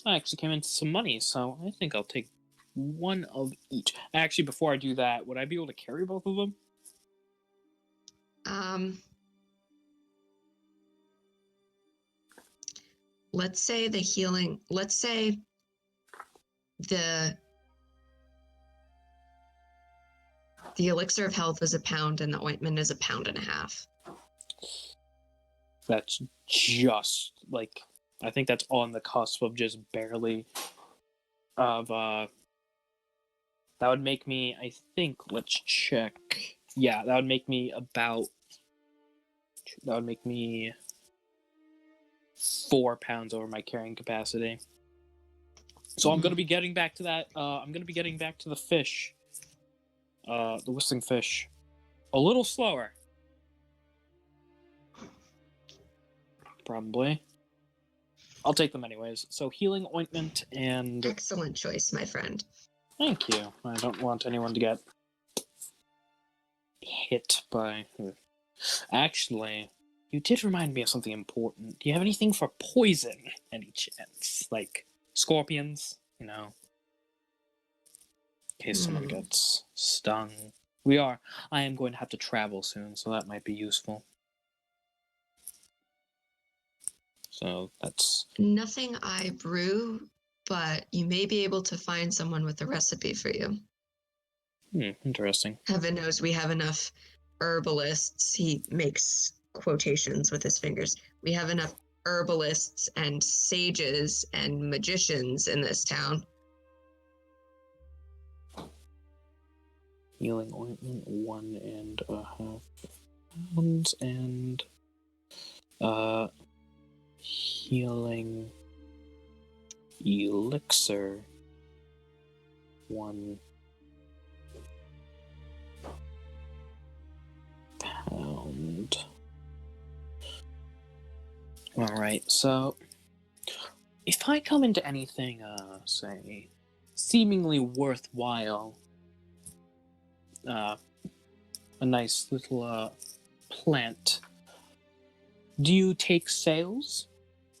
I actually came into some money, so I think I'll take 1 of each. Actually, before I do that, would I be able to carry both of them? Let's say the healing. Let's say the elixir of health is 1 pound and the ointment is 1.5 pounds. That's just like, I think that's on the cusp of just barely of that would make me, I think, let's check. Yeah, that would make me 4 pounds over my carrying capacity. So I'm going to be getting back to that. I'm going to be getting back to the fish, the whistling fish, a little slower. Probably. I'll take them anyways. So healing ointment and... Excellent choice, my friend. Thank you. I don't want anyone to get hit by... Actually, you did remind me of something important. Do you have anything for poison, any chance? Like scorpions, you know? In case someone gets stung. I am going to have to travel soon, so that might be useful. So that's... Nothing I brew, but you may be able to find someone with a recipe for you. Interesting. Heaven knows we have enough herbalists. He makes quotations with his fingers. We have enough herbalists and sages and magicians in this town. Healing ointment, 1.5 pounds, and healing elixir, 1 pound. Alright, so if I come into anything, say, seemingly worthwhile, a nice little plant. Do you take sales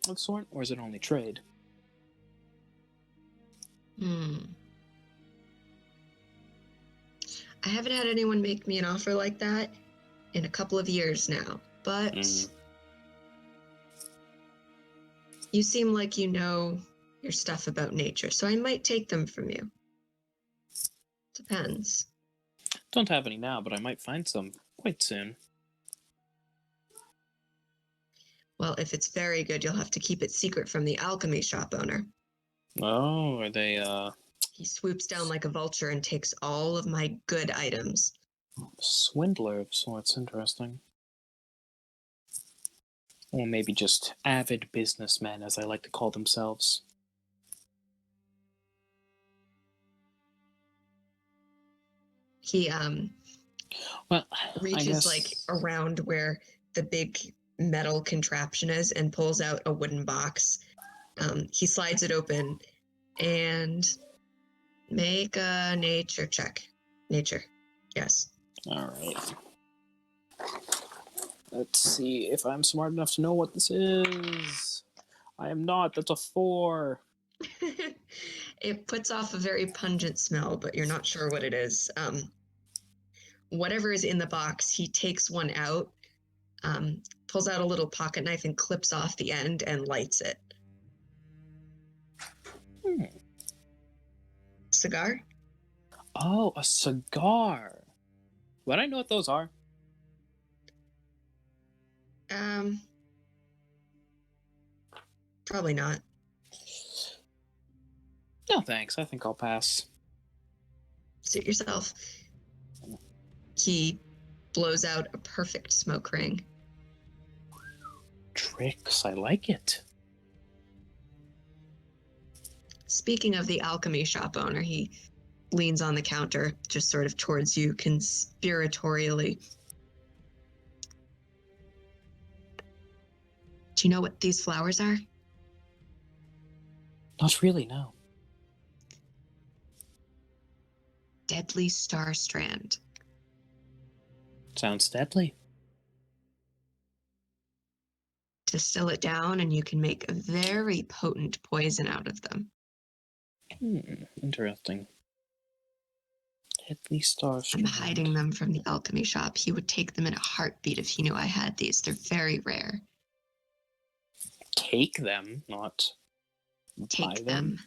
of sort, or is it only trade? I haven't had anyone make me an offer like that in a couple of years now, but you seem like you know your stuff about nature, so I might take them from you. Depends. Don't have any now, but I might find some quite soon. Well, if it's very good, you'll have to keep it secret from the alchemy shop owner. Oh, are they, He swoops down like a vulture and takes all of my good items. swindler of sorts? Interesting. Or maybe just avid businessmen, as I like to call themselves. He Well, reaches like around where the big metal contraption is and pulls out a wooden box. He slides it open and make a nature check. Nature, yes. All right. Let's see if I'm smart enough to know what this is. I am not. That's a 4. It puts off a very pungent smell, but you're not sure what it is. Whatever is in the box, he takes one out, pulls out a little pocket knife and clips off the end and lights it. Cigar? Oh, a cigar. Would I know what those are? Probably not. No, thanks. I think I'll pass. Suit yourself. He blows out a perfect smoke ring. Tricks. I like it. Speaking of the alchemy shop owner, he leans on the counter, just sort of towards you conspiratorially. Do you know what these flowers are? Not really, no. Deadly star strand. Sounds deadly. Distill it down and you can make a very potent poison out of them. Interesting. Deadly star I'm strand. hiding them from the alchemy shop. He would take them in a heartbeat if he knew I had these. They're very rare. Take them, not buy Take them. them.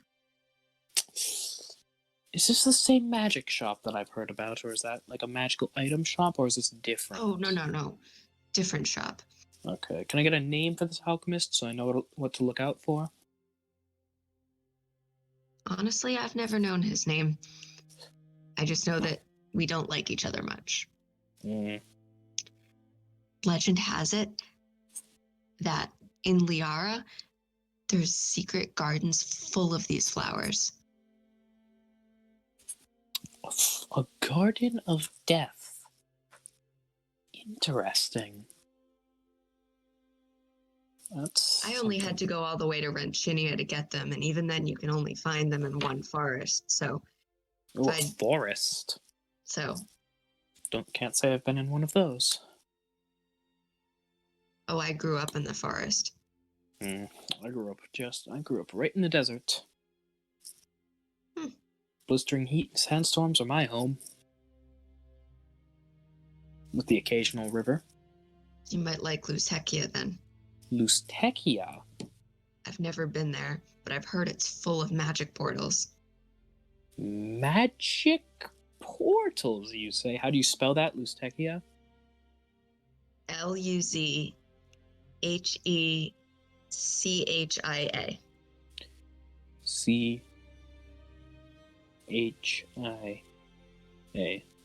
Is this the same magic shop that I've heard about, or is that like a magical item shop, or is this different? Oh, no. Different shop. Okay. Can I get a name for this alchemist so I know what to look out for? Honestly, I've never known his name. I just know that we don't like each other much. Legend has it that in Liara, there's secret gardens full of these flowers. A garden of death. Interesting. I only had to go all the way to Renchinia to get them, and even then you can only find them in one forest, so... Oh, a forest. So... Can't say I've been in one of those. Oh, I grew up in the forest. I grew up right in the desert. Blistering heat and sandstorms are my home. With the occasional river. You might like Lutecia then. Lutecia? I've never been there, but I've heard it's full of magic portals. Magic portals, you say? How do you spell that, Lutecia? Luzhechiia. Chia.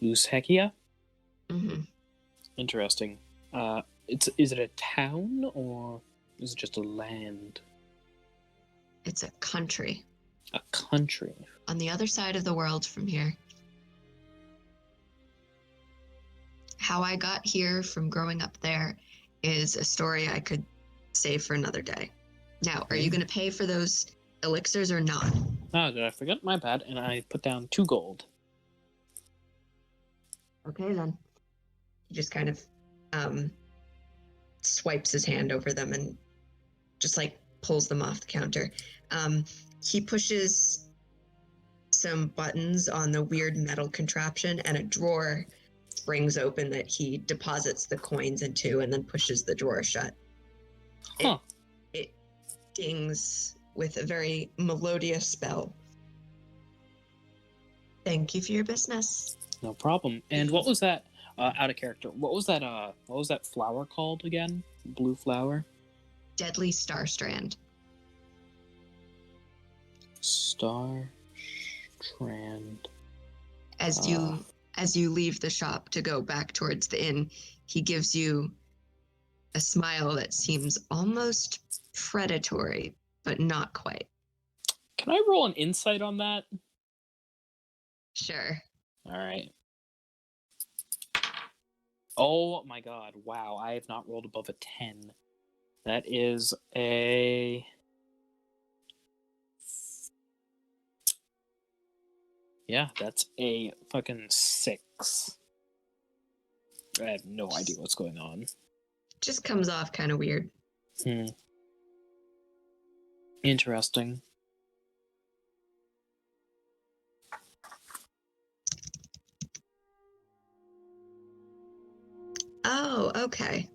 Lutecia? Mm-hmm. Interesting. Is it a town or is it just a land? It's a country. A country. On the other side of the world from here. How I got here from growing up there is a story I could save for another day. Now, are you going to pay for those elixirs or not? Oh, did I forget? My bad. And I put down 2 gold. Okay, then. He just kind of swipes his hand over them and just like pulls them off the counter. He pushes some buttons on the weird metal contraption, and a drawer springs open that he deposits the coins into and then pushes the drawer shut. Huh. It dings with a very melodious spell. Thank you for your business. No problem. And what was that, out of character, what was that flower called again? Blue flower? Deadly Star Strand. Star Strand. As you leave the shop to go back towards the inn, he gives you a smile that seems almost predatory, but not quite. Can I roll an insight on that? Sure. All right. Oh my god, wow, I have not rolled above a 10. That is a... Yeah, that's a fucking 6. I have no idea what's going on. Just comes off kind of weird. Interesting. Oh, okay.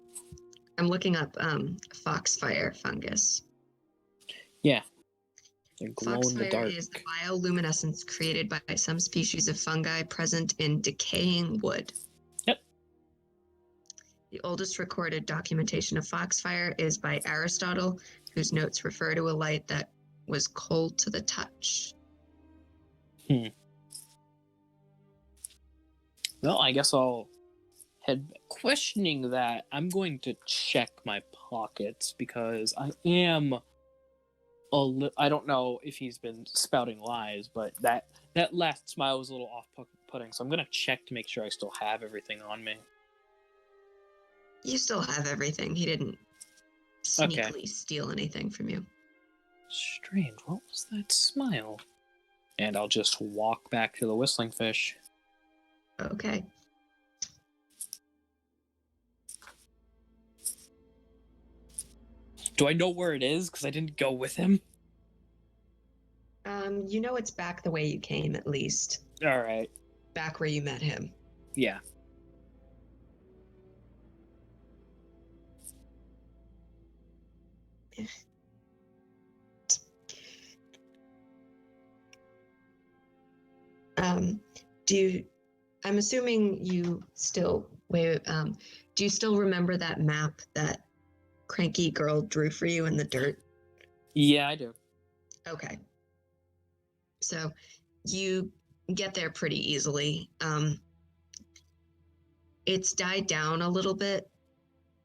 I'm looking up foxfire fungus. Yeah. They glow in the Foxfire dark. is the bioluminescence created by some species of fungi present in decaying wood. Yep. The oldest recorded documentation of foxfire is by Aristotle, whose notes refer to a light that was cold to the touch. Well, I guess I'll head questioning that. I'm going to check my pockets because I am I don't know if he's been spouting lies, but that last smile was a little off-putting, so I'm going to check to make sure I still have everything on me. You still have everything. He didn't sneakily steal anything from you. Strange. What was that smile? And I'll just walk back to the Whistling Fish. Okay. Do I know where it is? Because I didn't go with him. You know it's back the way you came, at least. All right. Back where you met him. Yeah. I'm assuming you still, do you still remember that map that cranky girl drew for you in the dirt? Yeah, I do. Okay. So you get there pretty easily. It's died down a little bit.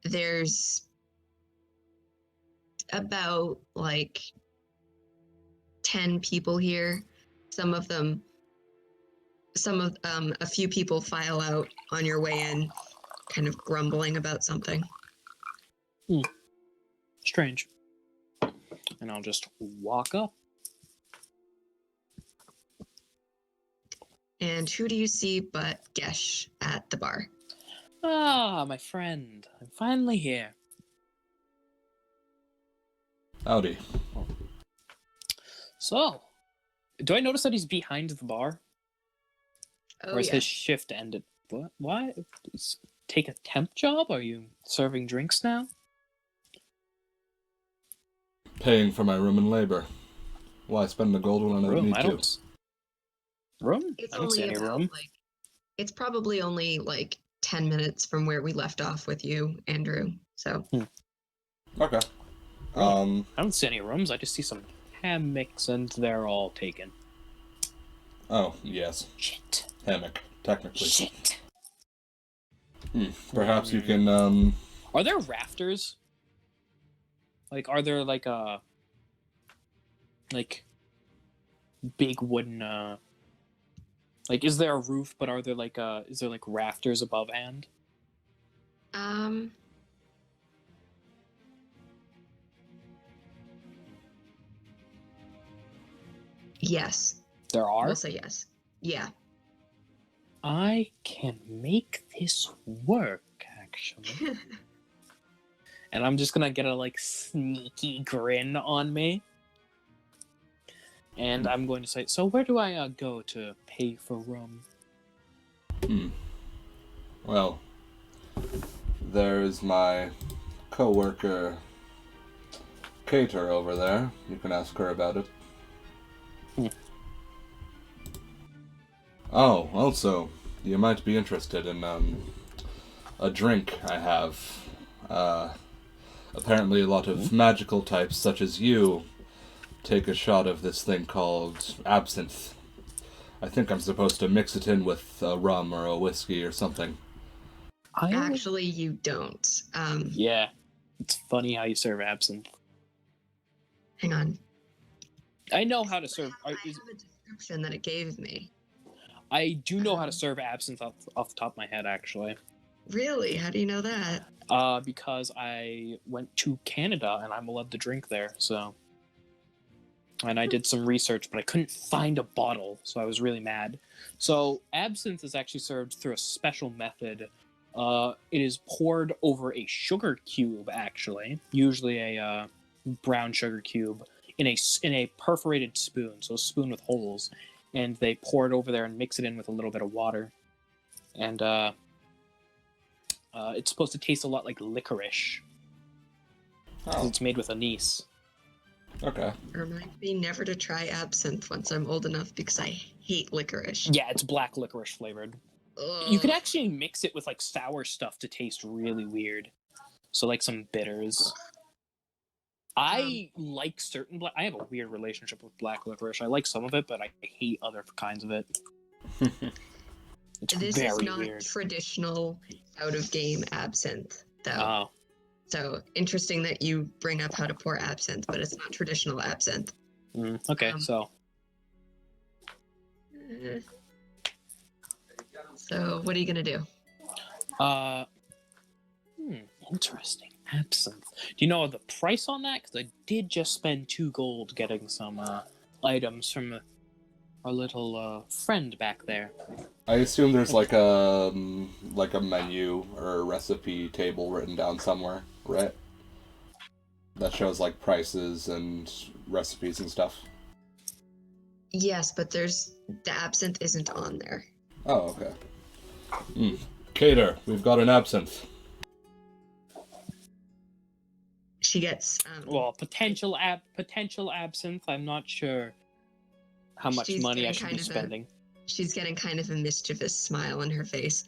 There's about like 10 people here. A few people file out on your way in, kind of grumbling about something. Strange. And I'll just walk up. And who do you see but Ghesh at the bar? Ah, my friend. I'm finally here. Howdy. So, do I notice that he's behind the bar? Oh, or is yeah. his shift ended? What? Why? Take a temp job? Are you serving drinks now? Paying for my room and labor. Why spend the gold when I don't need to? Room? It's I don't see only any about, room. it's probably only like 10 minutes from where we left off with you, Andrew. So. Okay. I don't see any rooms. I just see some hammocks, and they're all taken. Oh, yes. Shit. Hammock, technically. Shit. Perhaps you can, Are there rafters? Like, are there like big wooden like, is there a roof, but are there like is there like rafters above hand? Yes. There are? We'll say yes. Yeah. I can make this work, actually. And I'm just gonna get a like sneaky grin on me. And I'm going to say, so where do I go to pay for rum? Well, there's my co-worker, Cater, over there. You can ask her about it. Oh, also, you might be interested in a drink I have. Apparently a lot of magical types, such as you, take a shot of this thing called absinthe. I think I'm supposed to mix it in with a rum or a whiskey or something. Actually, you don't. Yeah, it's funny how you serve absinthe. Hang on. I know how to serve. I have a description that it gave me. I do know how to serve absinthe off the top of my head, actually. Really? How do you know that? Because I went to Canada and I'm allowed to drink there, so. And I did some research, but I couldn't find a bottle, so I was really mad. So absinthe is actually served through a special method. It is poured over a sugar cube, actually, usually a brown sugar cube, in a perforated spoon, so a spoon with holes, and they pour it over there and mix it in with a little bit of water, and it's supposed to taste a lot like licorice. Oh, It's made with anise. okay. Remind me never to try absinthe once I'm old enough because I hate licorice. Yeah, it's black licorice flavored. Ugh. You could actually mix it with like sour stuff to taste really weird. So like some bitters. I like certain I have a weird relationship with black licorice. I like some of it, but I hate other kinds of it. It's This very is not weird. traditional out-of-game absinthe, though. Oh, So interesting that you bring up how to pour absinthe, but it's not traditional absinthe. okay, So what are you gonna do? Interesting. Absinthe. Do you know the price on that? Because I did just spend 2 gold getting some items from our little friend back there. I assume there's like a menu or a recipe table written down somewhere, right? That shows like prices and recipes and stuff. Yes, but the absinthe isn't on there. Oh, okay. Cater, we've got an absinthe. She gets Well, potential absinthe. I'm not sure how much She's money I getting should kind be of a- spending. she's getting kind of a mischievous smile on her face.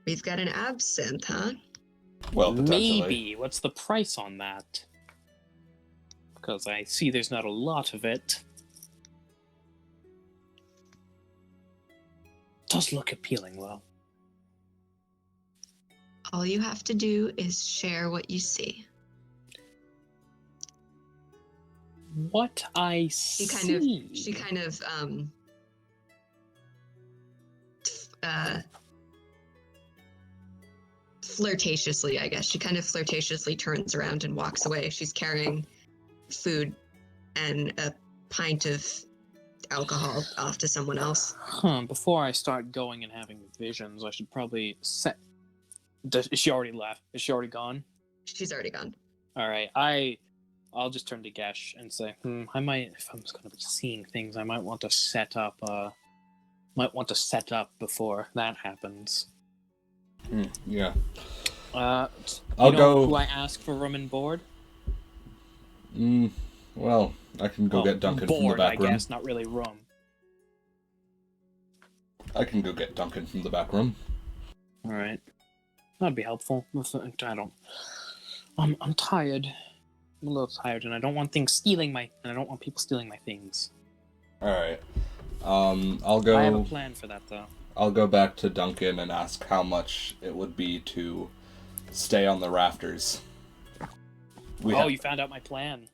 We've got an absinthe, huh? Well, potentially. Maybe. What's the price on that? Because I see there's not a lot of it. Does look appealing, though. All you have to do is share what you see. What I see. She kind of flirtatiously, I guess. She kind of flirtatiously turns around and walks away. She's carrying food and a pint of alcohol off to someone else. Before I start going and having visions, I should probably set. Is she already left? Is she already gone? She's already gone. All right, I'll just turn to Ghesh and say, I might, if I'm going to be seeing things, I might want to set up. Before that happens. Yeah. I'll go. Who I ask for room and board? Well, I can go get Duncan from the back room. I guess, not really room. I can go get Duncan from the back room. All right, that'd be helpful. I'm tired. I'm a little tired, and I don't want people stealing my things. All right. I'll go. I have a plan for that, though. I'll go back to Duncan and ask how much it would be to stay on the rafters. You found out my plan.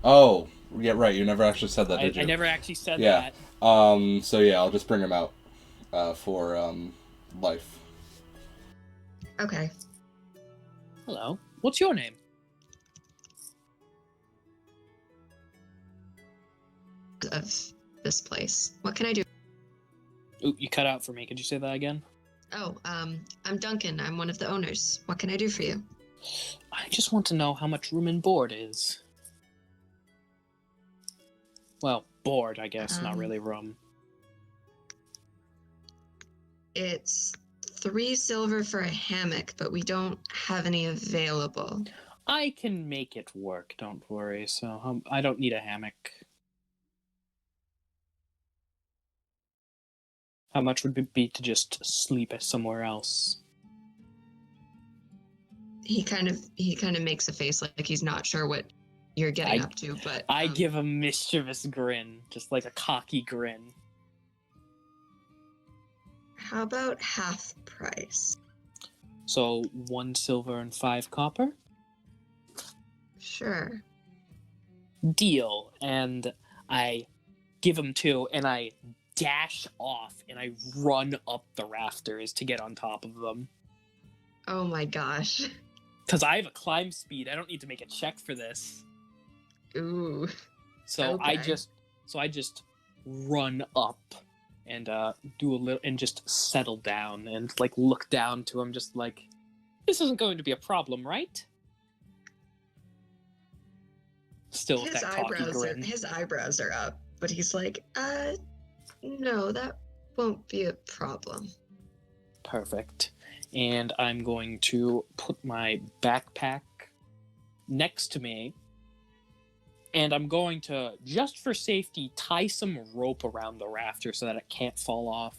Oh, yeah, right. You never actually said that, did you? I never actually said that. So yeah, I'll just bring him out for life. Okay. Hello. What's your name? Of this place. What can I do? Ooh, you cut out for me. Could you say that again? Oh, I'm Duncan. I'm one of the owners. What can I do for you? I just want to know how much room and board is. Well, board, I guess, not really room. It's 3 silver for a hammock, but we don't have any available. I can make it work, don't worry. So I don't need a hammock. How much would it be to just sleep somewhere else? He kind of makes a face like he's not sure what you're getting up to, but I give a mischievous grin, just like a cocky grin. How about half price? So 1 silver and 5 copper? Sure. Deal. And I give him 2, and I dash off, and I run up the rafters to get on top of them. Oh my gosh. Because I have a climb speed. I don't need to make a check for this. Ooh. So Okay. I just run up and do a little and just settle down and like look down to him, just like, this isn't going to be a problem, right? Still with that cocky grin. His eyebrows are up, but he's like, no, that won't be a problem. Perfect. And I'm going to put my backpack next to me, and I'm going to, just for safety, tie some rope around the rafter so that it can't fall off.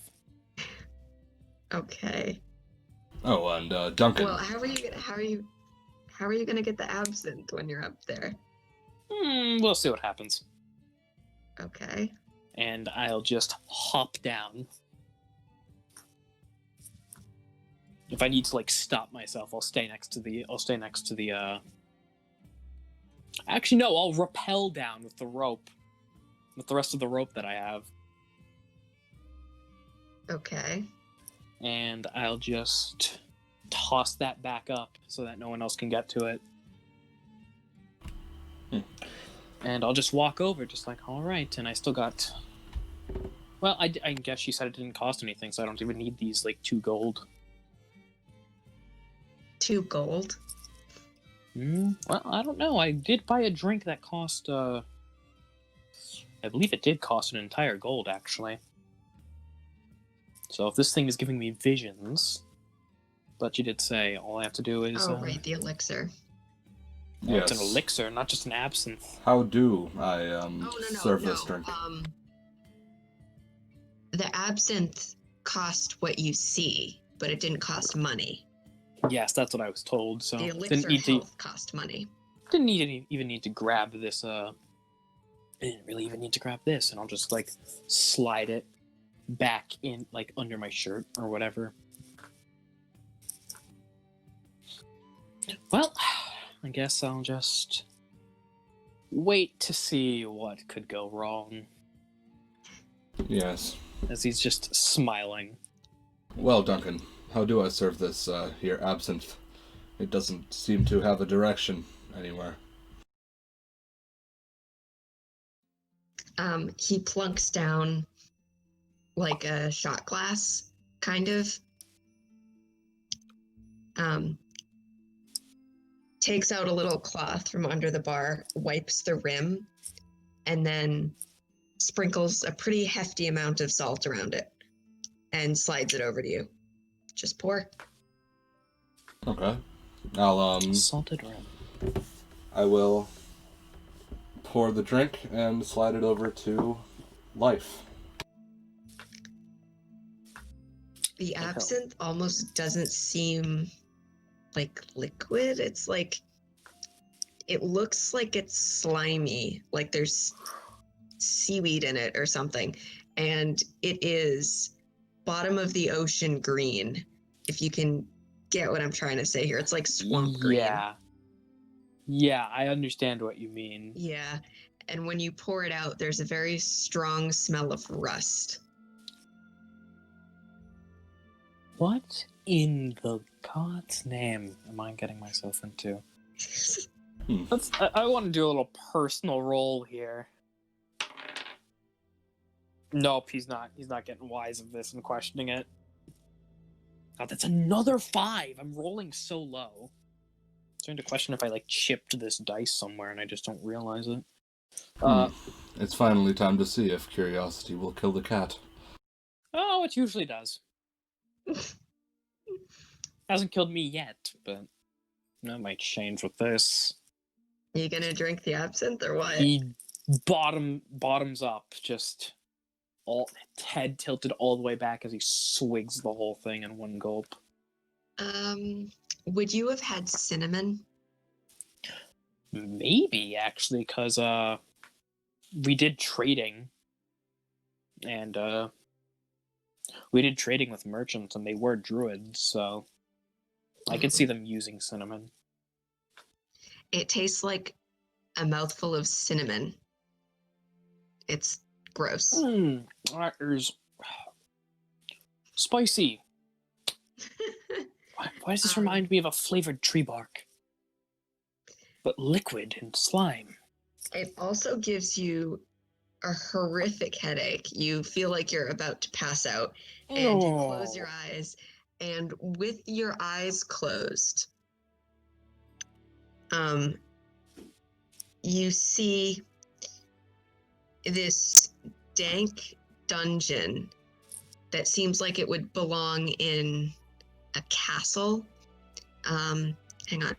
Okay. Oh, and Duncan. Well, how are you gonna get the absinthe when you're up there? We'll see what happens. Okay. And I'll just hop down. If I need to like stop myself, I'll stay next to the Actually no, I'll rappel down with the rope. With the rest of the rope that I have. Okay. And I'll just toss that back up so that no one else can get to it. And I'll just walk over, just like, all right. And I still got... Well, I guess she said it didn't cost anything, so I don't even need these, like, 2 gold. 2 gold? Well, I don't know. I did buy a drink that cost, I believe it did cost an entire gold, actually. So if this thing is giving me visions... But you did say all I have to do is... Oh, right, the elixir. Yes. It's an elixir, not just an absinthe. How do I serve this drink? The absinthe cost what you see, but it didn't cost money. Yes, that's what I was told. So the elixir cost money. Didn't even need to grab this. I didn't really even need to grab this, and I'll just like slide it back in, like under my shirt or whatever. Well, I guess I'll just wait to see what could go wrong. Yes. As he's just smiling. Well, Duncan, how do I serve this here absinthe? It doesn't seem to have a direction anywhere. He plunks down like a shot glass, kind of. Takes out a little cloth from under the bar, wipes the rim, and then sprinkles a pretty hefty amount of salt around it and slides it over to you. Just pour. Okay. I'll Salted rim. I will pour the drink and slide it over to Life. The absinthe almost doesn't seem like liquid. It's like, it looks like it's slimy, like there's seaweed in it or something, and it is bottom of the ocean green, if you can get what I'm trying to say here. It's like swamp green. Yeah, I understand what you mean. Yeah, and when you pour it out, there's a very strong smell of rust. What in the God's name am I getting myself into? I want to do a little personal roll here. Nope, he's not. He's not getting wise of this and questioning it. God, that's another 5. I'm rolling so low. I'm starting to question if I like chipped this dice somewhere and I just don't realize it. It's finally time to see if curiosity will kill the cat. Oh, it usually does. Hasn't killed me yet, but that might change with this. You gonna drink the absinthe or what? He bottoms up, just all head tilted all the way back as he swigs the whole thing in one gulp. Would you have had cinnamon? Maybe, actually, because we did trading, and we did trading with merchants, and they were druids, so I could see them using cinnamon. It tastes like a mouthful of cinnamon. It's gross. That is spicy. Why does this remind me of a flavored tree bark? But liquid and slime. It also gives you a horrific headache. You feel like you're about to pass out, and you close your eyes, and with your eyes closed, you see this dank dungeon that seems like it would belong in a castle. Hang on.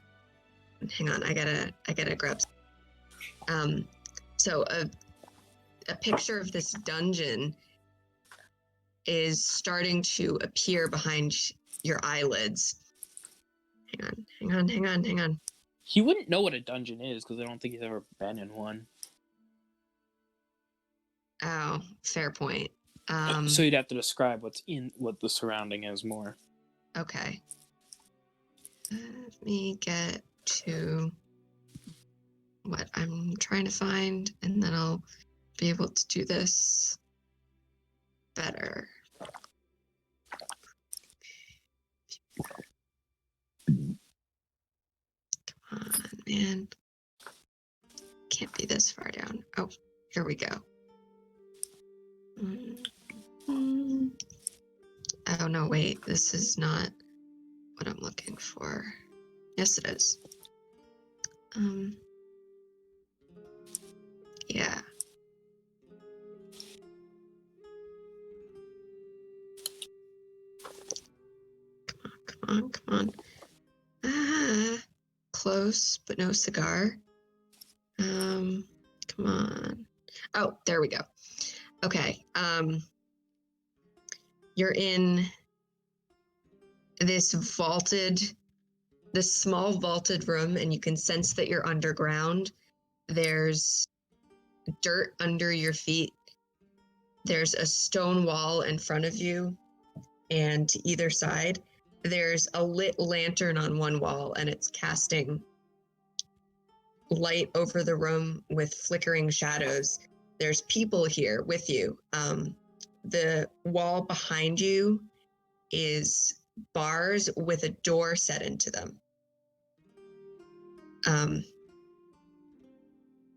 I gotta grab. So a picture of this dungeon is starting to appear behind your eyelids. Hang on. He wouldn't know what a dungeon is because I don't think he's ever been in one. Oh, fair point. So you'd have to describe what the surrounding is more. Okay. Let me get to what I'm trying to find, and then I'll be able to do this better. Come on, man. Can't be this far down. Oh, here we go. Oh, no, wait. This is not what I'm looking for. Yes, it is. Yeah. Come on. Ah, close, but no cigar. Come on. Oh, there we go. Okay. You're in this small vaulted room, and you can sense that you're underground. There's dirt under your feet. There's a stone wall in front of you, and to either side, there's a lit lantern on one wall, and it's casting light over the room with flickering shadows. There's people here with you. The wall behind you is bars with a door set into them.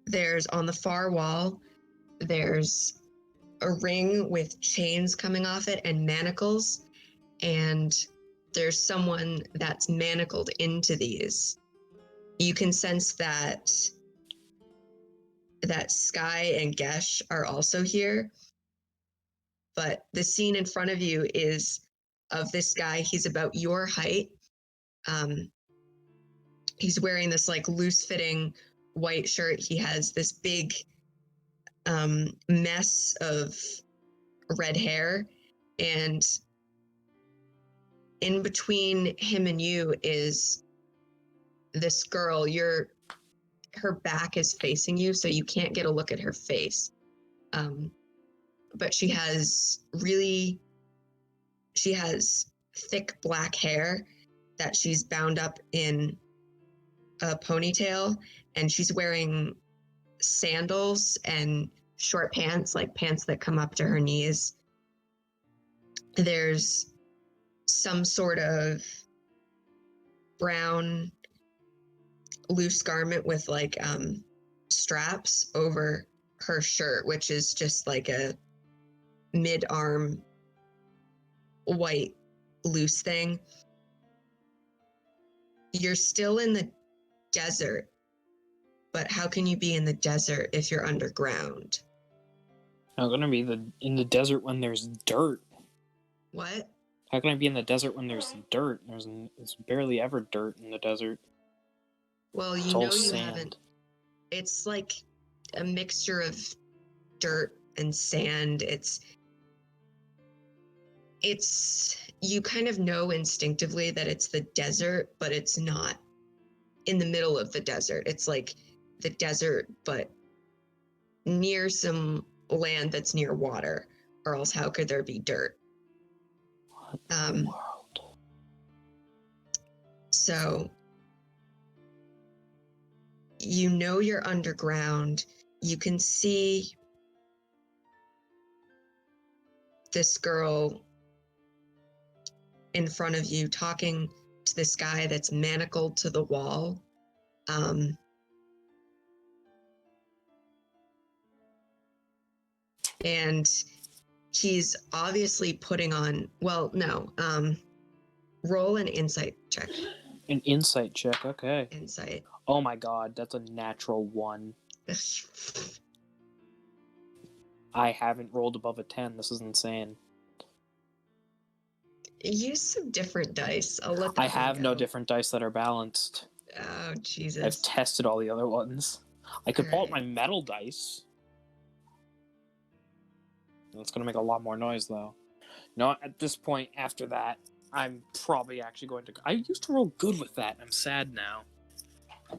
There's on the far wall, there's a ring with chains coming off it and manacles, and there's someone that's manacled into these. You can sense that Sky and Ghesh are also here, but the scene in front of you is of this guy. He's about your height. He's wearing this like loose-fitting white shirt. He has this big mess of red hair, and in between him and you is this girl. Her back is facing you, so you can't get a look at her face. But she has thick black hair that she's bound up in a ponytail, and she's wearing sandals and short pants, like pants that come up to her knees. There's some sort of brown loose garment with like straps over her shirt, which is just like a mid-arm white loose thing. You're still in the desert, but how can you be in the desert if you're underground? I'm gonna be in the desert when there's dirt. What? How can I be in the desert when there's dirt? There's barely ever dirt in the desert. Well, It's you all know you sand. haven't. It's like a mixture of dirt and sand. It's you kind of know instinctively that it's the desert, but it's not in the middle of the desert. It's like the desert, but near some land that's near water, or else how could there be dirt? What in the world? So you know you're underground. You can see this girl in front of you talking to this guy that's manacled to the wall. And he's obviously putting on, well, no, roll an insight check. An insight check, okay. Insight. Oh my god, that's a natural 1. I haven't rolled above a 10. This is insane. Use some different dice. I'll let that I have one no go. different dice that are balanced. Oh, Jesus. I've tested all the other ones. I could pull out my Alright. metal dice. That's going to make a lot more noise, though. No, at this point, after that, I'm probably actually going to... I used to roll good with that. I'm sad now. I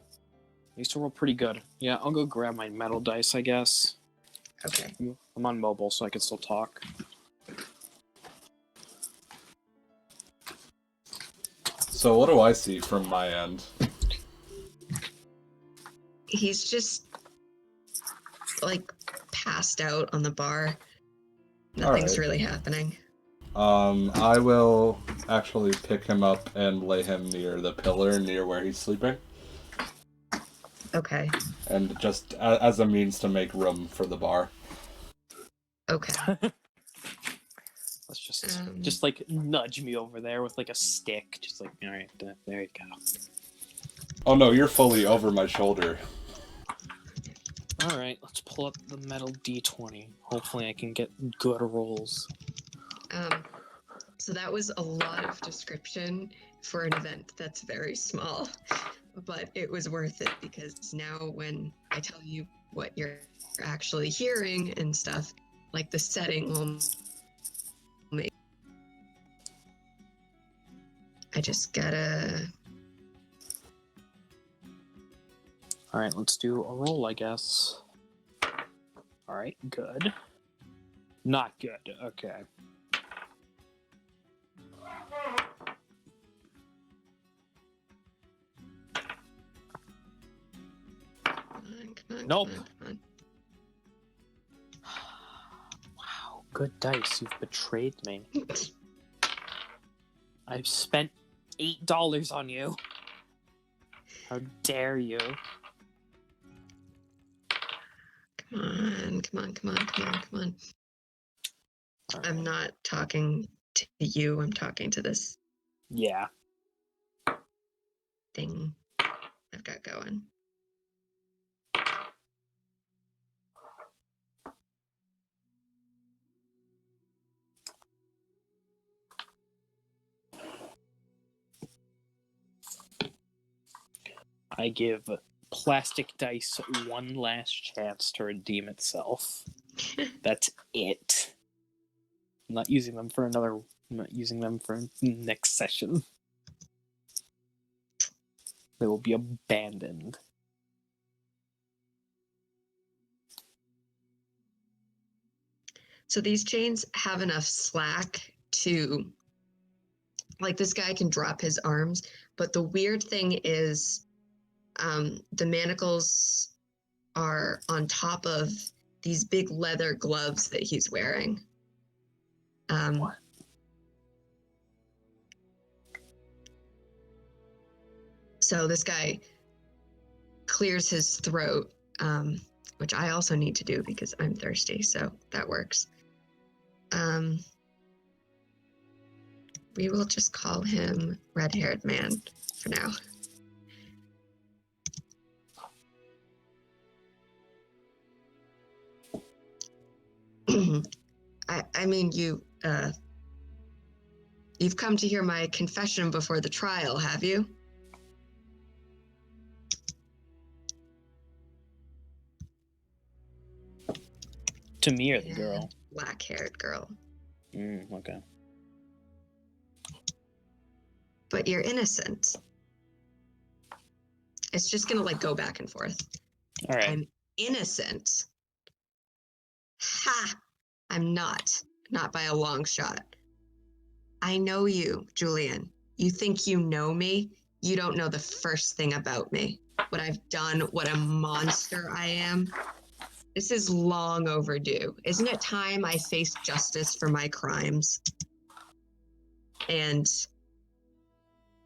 used to roll pretty good. Yeah, I'll go grab my metal dice, I guess. Okay. I'm on mobile, so I can still talk. So what do I see from my end? He's just, like, passed out on the bar. Nothing's Alright. really happening. I will actually pick him up and lay him near the pillar near where he's sleeping. Okay. And just as a means to make room for the bar. Okay. Let's just like nudge me over there with like a stick. Just like, all right, there you go. Oh no, you're fully over my shoulder. All right, let's pull up the metal D20. Hopefully I can get good rolls. So that was a lot of description for an event that's very small, but it was worth it because now when I tell you what you're actually hearing and stuff, like the setting will make. I just gotta. All right, let's do a roll, I guess. All right, good. Not good. Okay. Come on, Nope. Come on. Wow, good dice. You've betrayed me. I've spent $8 on you. How dare you? Come on. Right. I'm not talking to you. I'm talking to this Yeah. thing I've got going. I give plastic dice one last chance to redeem itself. That's it. I'm not using them for next session. They will be abandoned. So these chains have enough slack to, like, this guy can drop his arms, but the weird thing is the manacles are on top of these big leather gloves that he's wearing. What? So this guy clears his throat, which I also need to do because I'm thirsty, so that works. We will just call him Red-Haired Man for now. I mean, you've come to hear my confession before the trial, have you? To me or the girl? Black-haired girl. Okay. But you're innocent. It's just gonna like go back and forth. All right. I'm innocent. Ha! I'm not. Not by a long shot. I know you, Julian. You think you know me? You don't know the first thing about me. What I've done, what a monster I am. This is long overdue. Isn't it time I face justice for my crimes? And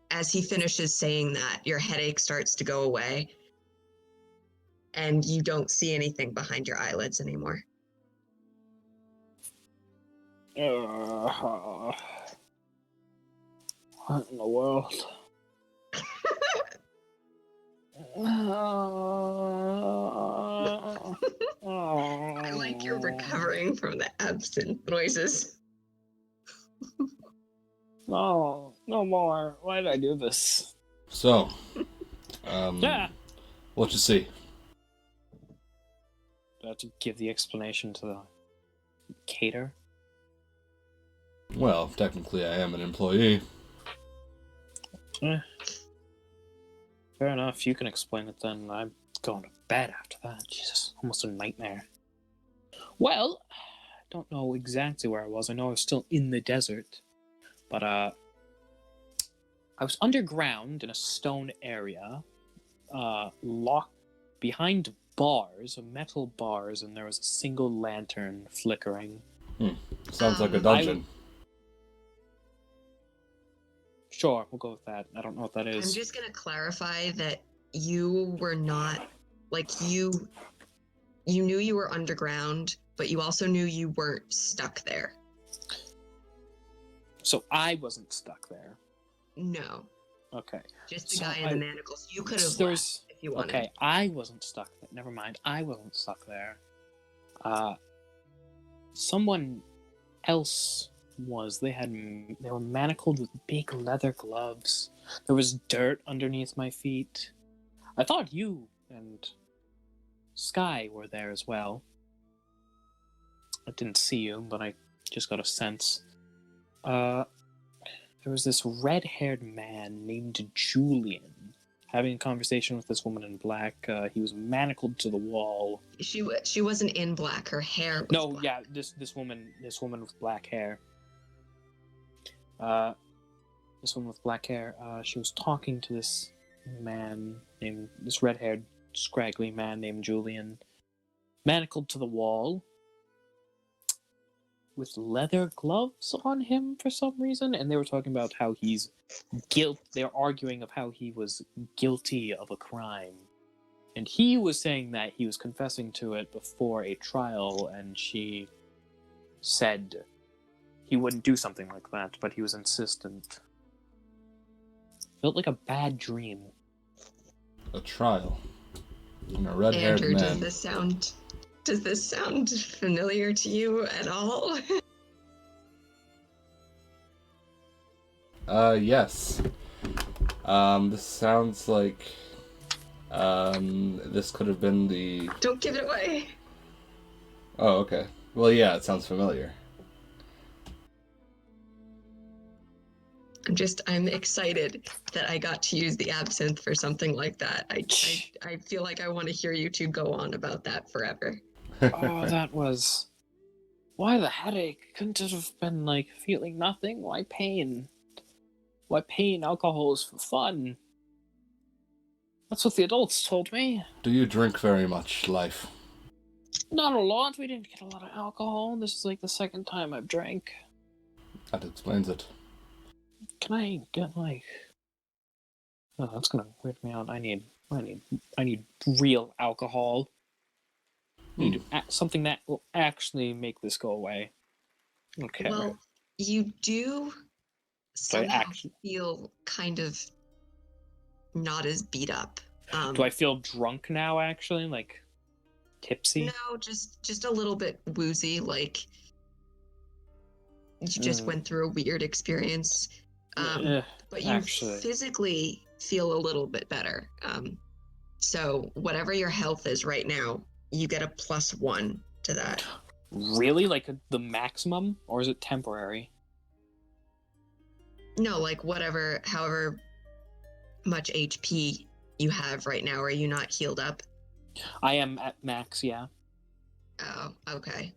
as he finishes saying that, your headache starts to go away. And you don't see anything behind your eyelids anymore. What in the world? I like you're recovering from the absinthe noises. No, no more. Why did I do this? So, Yeah. what you see? Do I have to give the explanation to the cater? Well, technically I am an employee. Fair enough. You can explain it then. I'm going to bed after that. Jesus, almost a nightmare. Well, I don't know exactly where I was. I know I was still in the desert. But, I was underground in a stone area, locked behind bars, metal bars, and there was a single lantern flickering. Sounds like a dungeon. Sure, we'll go with that. I don't know what that is. I'm just going to clarify that you were not, like, you knew you were underground, but you also knew you weren't stuck there. So I wasn't stuck there. No. Okay. Just the guy in the manacles. You could have left if you wanted. Okay, I wasn't stuck there. Never mind. I wasn't stuck there. Someone else was. They were manacled with big leather gloves. There was dirt underneath my feet. I thought you and Sky were there as well. I didn't see you, but I just got a sense. There was this red-haired man named Julian having a conversation with this woman in black. He was manacled to the wall. She wasn't in black. Her hair was black. Yeah, this woman with black hair. This woman with black hair. She was talking to this red-haired, scraggly man named Julian, manacled to the wall, with leather gloves on him for some reason, and they were talking about how he's they're arguing of how he was guilty of a crime. And he was saying that he was confessing to it before a trial, and she said he wouldn't do something like that, but he was insistent. Felt like a bad dream. A trial. And a red-haired Andrew, man. Does this sound familiar to you at all? Yes. This sounds like, this could have been the... Don't give it away. Oh, okay. Well, yeah, it sounds familiar. I'm excited that I got to use the absinthe for something like that. I feel like I want to hear you two go on about that forever. Oh, that was... Why the headache? Couldn't it have been, like, feeling nothing? Why pain? Why pain? Alcohol is for fun. That's what the adults told me. Do you drink very much, Life? Not a lot. We didn't get a lot of alcohol. This is, like, the second time I've drank. That explains it. Can I get, like... Oh, that's gonna weird me out. I need real alcohol. I need something that will actually make this go away. Okay. Well, you do somehow actually- feel kind of not as beat up. Do I feel drunk now, actually? Like, tipsy? No, just a little bit woozy, like you just went through a weird experience. But you actually. physically feel a little bit better. So whatever your health is right now, you get a +1 to that. Really? Like the maximum? Or is it temporary? No, like however much HP you have right now. Are you not healed up? I am at max, yeah. Oh, okay.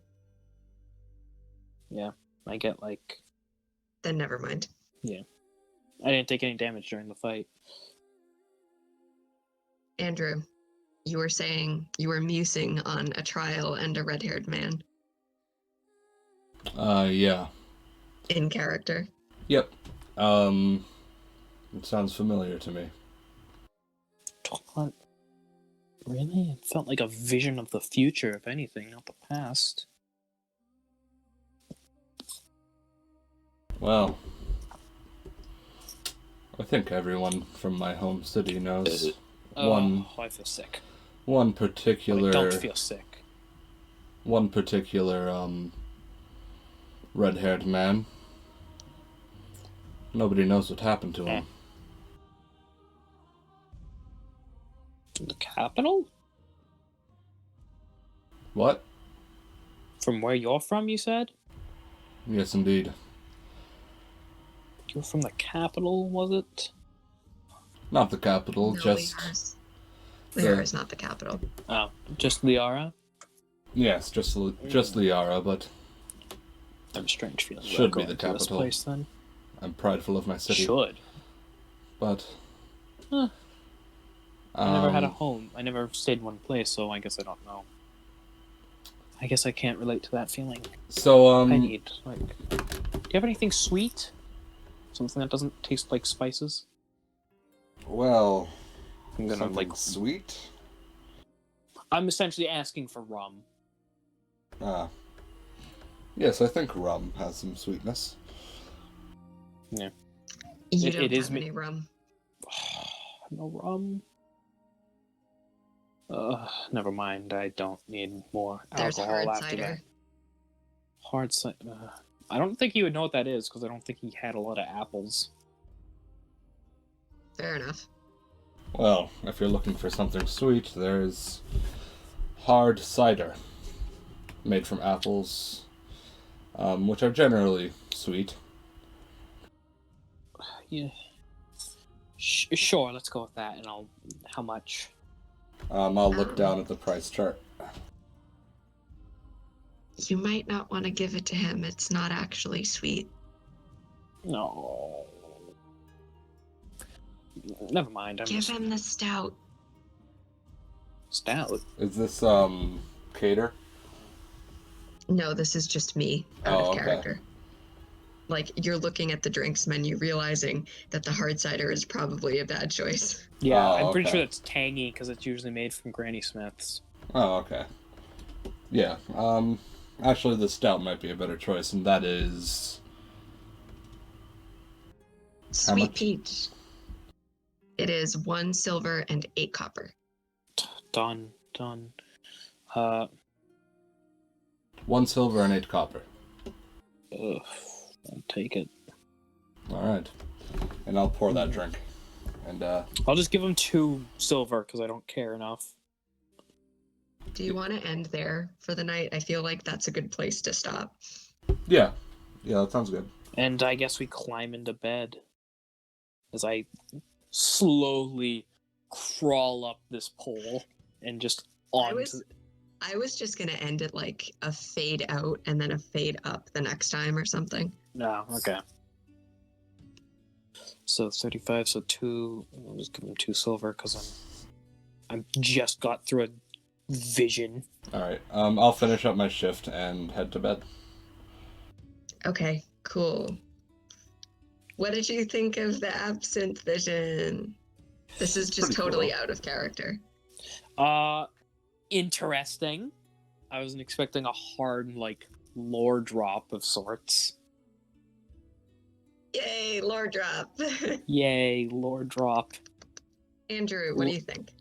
Yeah. I get like... Then never mind. I didn't take any damage during the fight. Andrew, you were saying you were musing on a trial and a red-haired man Yeah. in character. Yep. It sounds familiar to me. Really? It felt like a vision of the future, if anything, not the past. Well, I think everyone from my home city knows I feel sick. one But I particular don't feel sick. red-haired man. Nobody knows what happened to him. The capital? What? From where you're from, you said? Yes, indeed. You're from the capital, was it? Not the capital, No, just... Liara is not the capital. Oh, just Liara? Yes, just Liara, but I'm a strange feeling. Should about be the going to this capital. place, then. I'm prideful of my city. Should. But... Huh. I never had a home. I never stayed in one place, so I guess I don't know. I guess I can't relate to that feeling. So, I need, like... Do you have anything sweet? Something that doesn't taste like spices? Well... I'm gonna, something like... sweet? I'm essentially asking for rum. Yes, I think rum has some sweetness. Yeah. You It don't is have any rum. No rum? Never mind. I don't need more There's alcohol hard after cider. that. Hard cider. I don't think he would know what that is, because I don't think he had a lot of apples. Fair enough. Well, if you're looking for something sweet, there's hard cider, made from apples, which are generally sweet. Yeah. Sure, let's go with that, and how much? I'll look down at the price chart. You might not want to give it to him. It's not actually sweet. No. Never mind. Give him the stout. Stout. Is this, cater? No, this is just me out Oh, of okay. character. Like, you're looking at the drinks menu, realizing that the hard cider is probably a bad choice. Yeah, Oh, I'm pretty okay. sure that's tangy, because it's usually made from Granny Smith's. Oh, okay. Yeah, actually the stout might be a better choice, and that is... How Sweet much? peach. It is 1 silver and 8 copper. Done. 1 silver and 8 copper. Ugh, I'll take it. Alright. And I'll pour that drink. And, I'll just give him 2 silver, because I don't care enough. Do you want to end there for the night? I feel like that's a good place to stop. yeah. Yeah, that sounds good. And I guess we climb into bed. As I slowly crawl up this pole and just onto... I was just going to end it like a fade out and then a fade up the next time or something. No, okay. So 35, so 2... I'll just give him 2 silver, because I'm just got through a vision. Alright, I'll finish up my shift and head to bed. Okay, cool. What did you think of the absinthe vision? This is just Pretty totally cool. out of character. Interesting. I wasn't expecting a hard, like, lore drop of sorts. Yay, lore drop. Yay, lore drop. Andrew, what do you think?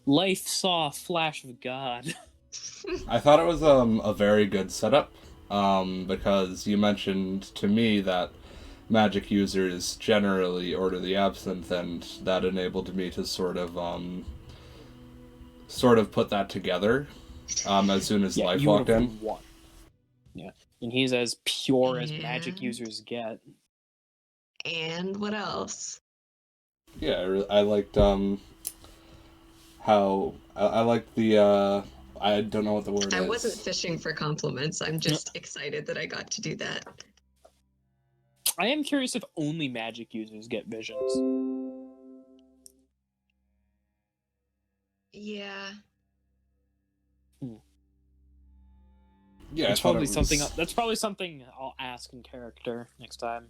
Life saw a flash of God. I thought it was a very good setup, because you mentioned to me that magic users generally order the absinthe, and that enabled me to sort of put that together as soon as Yeah, Life you walked would in. have won. Yeah, and he's as pure as magic And- users get. And what else? Yeah, I liked how I liked the I don't know what the word I is. wasn't fishing for compliments. I'm just excited that I got to do that. I am curious if only magic users get visions. Yeah. Yeah, That's I thought probably it was... something. That's probably something I'll ask in character next time.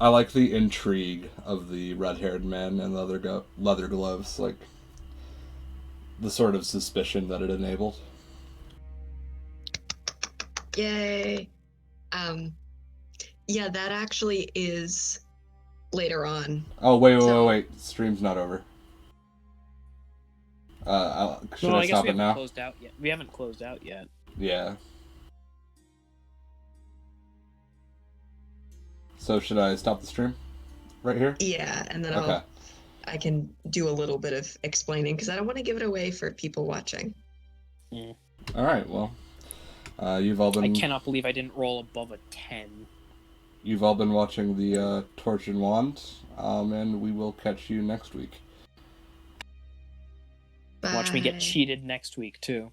I like the intrigue of the red-haired man and leather gloves, like the sort of suspicion that it enabled. Yay. Yeah, that actually is later on. Oh, wait. Stream's not over. Should I guess stop we it haven't now? closed out yet. We haven't closed out yet. Yeah. So should I stop the stream? Right here? Yeah, and then Okay. I can do a little bit of explaining because I don't want to give it away for people watching. Alright, well. You've all been... I cannot believe I didn't roll above a 10. You've all been watching the Torch and Wand, and we will catch you next week. Watch me get Bye. cheated next week, too.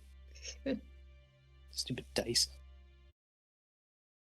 Stupid dice.